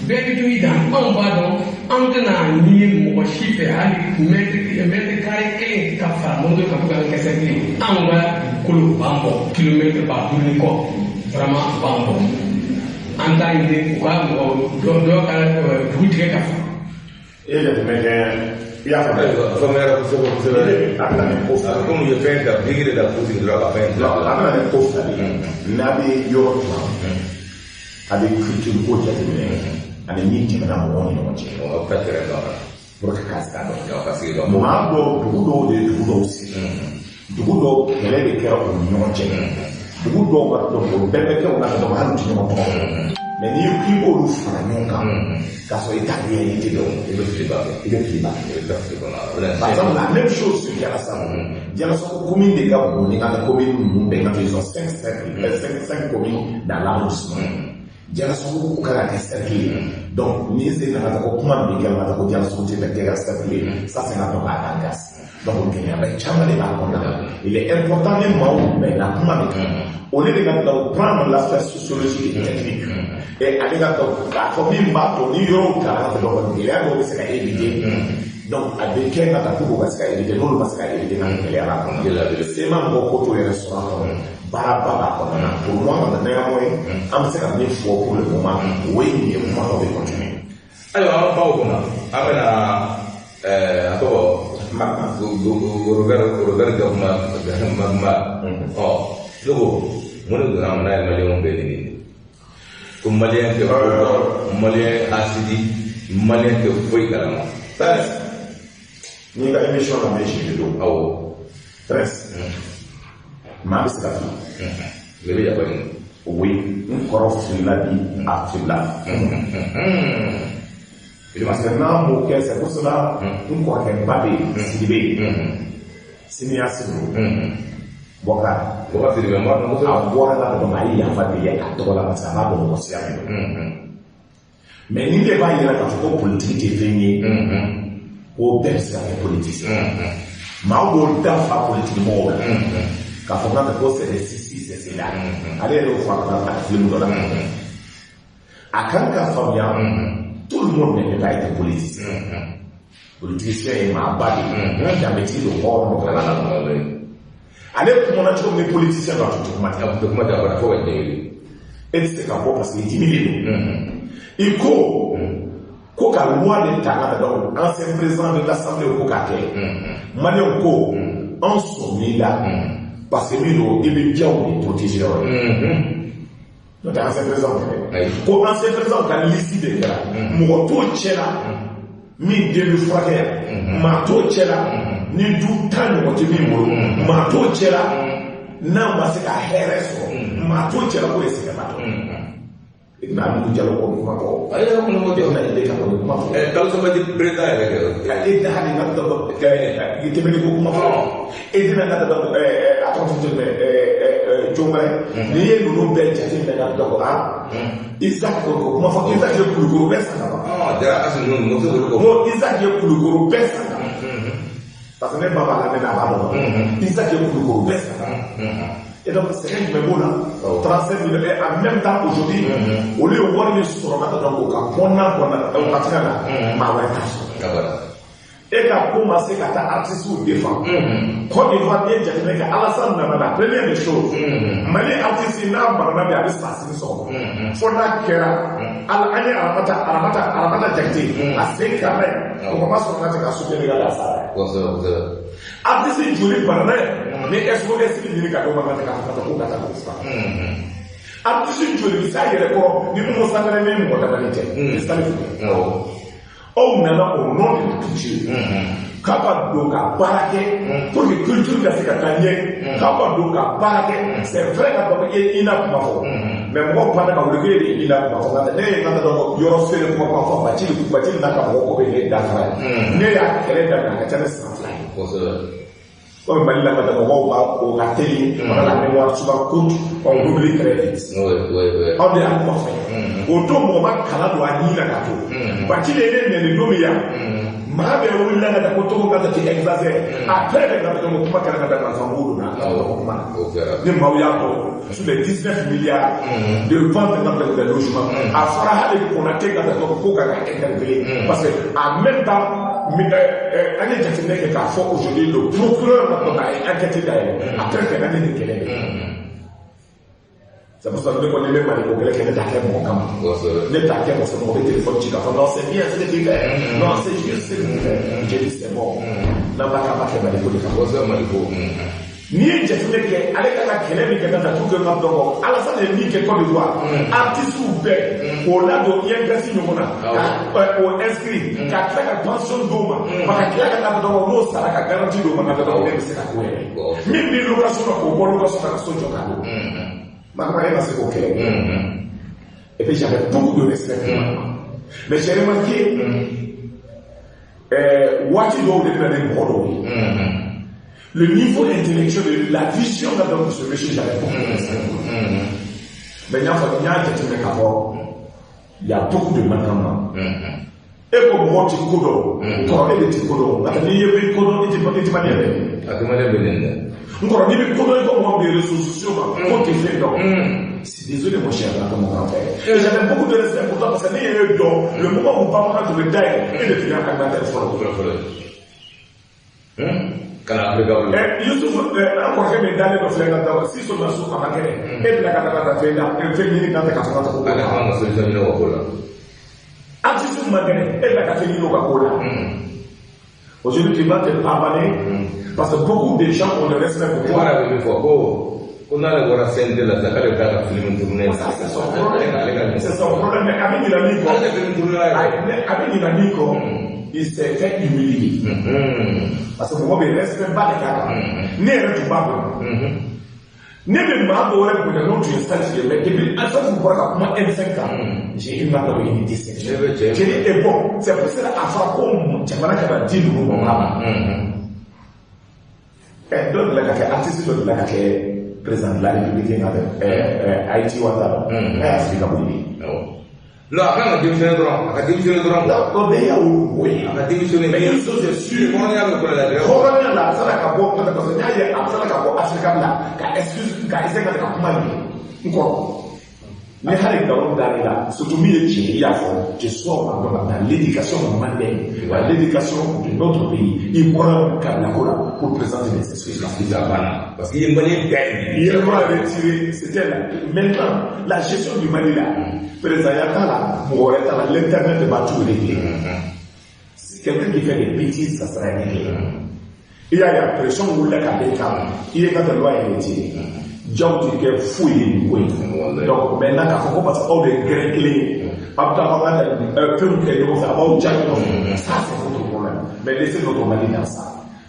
bɛɛ bɛ to i dan anw b'a dɔn an tɛna ɲini mɔgɔ si fɛ hali mètre carré kelen ka fara mɔndolo kan pour que an kɛ cercle ye anw ka kolo b'an bɔ kilomètre 50 kɔ vraiment b'an bɔ an t'a ɲini u ka mɔgɔ dɔ ka dugu tigɛ ka fa. E jateminɛ kɛ i y'a faamuya faamuyara kosɛbɛ kosɛbɛ a bɛna nin ko fila komi u ye fɛn ta bigi de da kusi dɔrɔn ka fɛn a bɛna nin ko fila de n'a bɛ yɔrɔ dilan a bɛ culture ko jateminɛ ani min tɛmɛna mɔgɔw ni ɲɔgɔn cɛ o ka tɛrɛ dɔn pour que k'a sira dɔn ka sigi dɔn maa dɔw dugu dɔw de ye dugu dɔw sigi dugu dɔw kɛlɛ de kɛra u ni ɲɔgɔn cɛ dugu dɔw ka dɔn o bɛɛ bɛ kɛ u la ka dɔn hali u tɛ ɲɔgɔn tɔgɔ mais n'i k'i b'olu fara ɲɔgɔn kan k'a sɔrɔ i t'a réalité dɔn i bɛ fili ba kɛ i bɛ fili ba kɛ i bɛ fili kɔnɔ par exemple la même chose sur Dialassane Dialassane commune de ka bon ni ka commune ninnu bɛɛ ka ils ont 5 communes dans l'arrondissement Dialassane ko ka kɛ cercle ye donc ni se nana ta ko kuma min kɛ ma ta ko Dialassane tɛ kɛ ka cercle ye ça c'est la donc à l'angas donc o kɛnɛya bɛ caman de b'a kɔnɔna la il est important ni maaw bɛn na kuma de kan au lieu de ka prendre l'aspect sociologique et technique et ale ka k'a fɔ min b'a to ni yɔrɔw kalan ka dɔn gɛlɛya dɔw bɛ se ka éviter donc a bɛ kɛ ka taa pour que o ka se ka éviter n'olu ma se ka éviter ka gɛlɛya b'a kɔnɔ sema mɔgɔ ko t'o yɛrɛ sɔrɔ a kɔnɔ baara ba b'a kɔnɔna pour moi ka na ɲɛmɔgɔ ye an bɛ se ka min fɔ pour le moment o ye nin ye kuma dɔ bɛ continuer. ayiwa an baw kunna an bɛna a tɔgɔ Robert Gakuma Dogo mun de donna n'a ye maliyɛnw bɛɛ ɲini ko maliyɛn tɛ maliyɛn asidi maliyɛn tɛ foyi kalama. n'i ka émission la mɛ jigi don awɔ presque maa bɛ se ka fili. bɛɛ bɛ yafa ɲini. oui n kɔrɔ filila bi a filila. parce que n'a m'o kɛ c'est pour cela n kɔrɔkɛ ba bɛ yen Sidibe Siniasi don Bɔkara Sidibe a bɔra la dɔn a ye yafa de ye a tɔgɔ la parce que a b'a dɔn mɔgɔ siya min don mais nin de b'a yira k'a fɔ ko politiki tɛ fɛn ye ko bɛɛ bɛ se ka kɛ politicien maa dɔw dafa politiki mɔgɔw la k'a fɔ k'a fɔ ko c'est des sisi c'est cela ale yɛrɛ y'o fɔ a film dɔ la a kan ka faamuya tout le monde n'est pas été politicien. Politicien est ma badi. Jamais dit le rôle de la ale kumana cogo min politicien do a tun tɛ kuma ten. a tun tɛ kuma ten a bara fo ka diɲɛ wuli. e tɛ se ka bɔ parce que i dimilen don. i ko ka loi de ta ka dɔn ancien président de l'Assemblée ko k'a kɛ. maliyɛnw ko an sɔnni la parce que min don i bɛ diyaw de protéger yɔrɔ ye. n'o tɛ ancien président tɛ dɛ. ko ancien président ka liste de kɛra mɔgɔ t'o cɛ la min den bɛ furakɛ yan maa t'o cɛ la ni du tan ɲɔgɔn tɛ min bolo maa t'o cɛ la n'a ma se ka hɛrɛ sɔrɔ maa t'o cɛ la k'o ye sɛgɛnbatɔ. n'a dugu jalo ko kuma fɔ. a yɛrɛ kun ko jɔ. n'a ye ka kuma fɔ. kalo saba di président yɛrɛ kɛ. ka e da hali ka dɔ i tɛmɛ ko kuma fɔ. e tɛna ka dɔ a tɔgɔ tɛ tɛmɛ jɔn wɛrɛ. n'i ye ninnu bɛɛ jateminɛ ka dɔ Isaac ko kuma fɔ Isaac ye kulukoro bɛɛ san ka ban. jara asi ninnu muso de ko. ko Isaac ye kulukoro bɛɛ san ka ban. parce que ne ba b'a la ne n'a b'a dɔn. Isaac ye kulukoro bɛɛ san ka ban. et donc sɛgɛn jumɛn b'o la. 35 000 et en même temps aujourd'hui olu ye wari min sɔrɔ ka taa o ka kɔnɔna waati la maa wɛrɛ t'a sɔrɔ. e ka ko ma se ka taa artistes défend. Côte d'Ivoire n'i ye jateminɛ kɛ Alassane nana la première des choses. Mali artiste n'a banana bi a bɛ sa sini sɔgɔma. fo n'a kɛra an ye Aramata Jakite a sen kari o ma sɔrɔ n'a tɛ ka soutenir ka la sa. artiste joli banana ye ni SOS ɲini ka dɔw ma ka taa ko ka taa ko sa. artiste joli bi s'a yɛrɛ kɔrɔ ni mun sangare ni mɔgɔ dabali tɛ. ni sali fɛ. aw nana au nom de la culture. k'a ka don ka baara kɛ pour que culture ka se ka taa ɲɛ. k'a ka don ka baara kɛ c'est vrai ka fɔ i n'a kuma fɔ. mais mɔgɔw panna ka wuli k'e de i n'a kuma fɔ nka ne ye nka dɔn yɔrɔ feere kuma fɔ Bacili n'a ka mɔgɔw bɛ ne dafara ye. ne y'a kɛlɛ daminɛ a ka ca ne san 2 ye. comme Mali la ka mɔgɔw b'a o ka teli wala la mémoire souvent courte on oublie très vite. aw de y'a kɔfɛ. o don mɔgɔ ma kalan don a ɲi na ka to. Bacili ye ne nɛni don min yan. maa bɛ wuli la ka taa ko togo ka taa ti exagère. après bɛ na ko kuma kɛra ka bɛn marifa mugu don na. ni maaw y'a bɔ sur les 19 milliards de ventes de logement. a fɔra hali Konate ka taa ko ka interpeller parce que en même temps an ye jateminɛ kɛ k'a fɔ aujourd'hui le procureur na ko k'a ye enquête da yɛlɛ après que n'an ye nin kɛlɛ kɛ. c'est pour ça que ne kɔni bɛ Mali ko kɛlɛ kɛ ne t'a kɛ mɔgɔ kama. ne t'a kɛ parce que mɔgɔ bɛ téléphone ci k'a fɔ non c'est bien ce que tu fais non c'est juste ce que tu fais. j'ai dit c'est bon n'an b'a k'a ma kɛ Mali ko de kama. n'i ye jateminɛ kɛ ale ka ka kɛlɛ min kɛ ka taa tout que ka dɔn Alassane ye min kɛ Côte d'Ivoire artistes bɛɛ k'o ladon INPS ɲɔgɔn na k'o inscrit ka tila ka pension d'o ma ka tila ka taa dɔn n'o sara ka garantie d'o ma ka dɔn ne bɛ se ka ko yɛrɛ min bɛ location na k'o bɔ location na ka so jɔ ka don makama e ma se k'o kɛ et puis j'avais beaucoup de respect pour moi mais j'ai remarqué waati dɔw de bɛ na ni mɔgɔ dɔw ye. Le niveau intellectuel de la vision de ce monsieur, j'avais beaucoup de respect. Mais il y a beaucoup de manquements. Et comme moi, tu coudons, quand il est coudons, il y a coudons, il est manière. Encore, il y a coudons, comme moi, des réseaux sociaux, pour te faire donc. C'est désolé, mon cher, mon grand-père. Et j'avais beaucoup de respect pour toi, parce que le moment où papa te le taille, il est fini à la tête Youssouf encore que mes dalles de fleurs d'abord si sur la soupe à laquelle et la catara fait la fait ni dans ta catara pour la solution de l'eau artiste magane et la catara de l'eau aujourd'hui tu vas te pardonner parce que beaucoup de gens ont le respect pour toi on a le droit de sentir la sacrée de la film tournée c'est son problème mais avec l'amico il s'est fait humilier. Parce que moi, je ne respecte pas les gars. Ne reste pas bon. Ne me m'a donné pour le nom du stade, mais depuis à chaque fois que moi, 5 ans, j'ai une main de l'unité. J'ai dit, et bon, c'est pour cela qu'à faire comme tu m'as dit, nous, mon maman. Et donc, la artiste de la président de la République, Haïti, Ouattara, et Afrique Bouli. Non, après, on a démissionné droit. Non, mais il y a oui. On a démissionné. Mais une chose est sûre. On a le problème là, ça n'a qu'à voir, parce que il y a après la Afrique là, qu'à excuse, qu'à essayer de comprendre. Encore. Mais avec dans là, surtout mieux qu'il y a que soit dans l'éducation mondaine, l'éducation de notre pays, il pourra pour présenter les esprits. Parce qu'il y a une bonne idée. Il va retirer, c'était là. Maintenant, la gestion du Mali là, président Yatala, l'internet va tout régler. Si quelqu'un qui fait des bêtises, ça sera réglé. Il y a la pression où il y a des cas, il y a des lois héritières. Jauh jika fouille donc maintenant quand on passe au de grec après avoir film que nous avons déjà ça c'est votre problème mais laissez notre Mali dans ça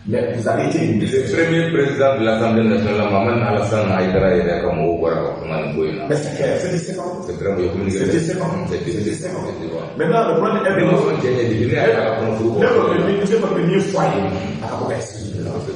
mais vous avez été le premier président de l'Assemblée nationale Maman Alassane Aïdara il a comme au Bora mais c'est très bien maintenant le problème est de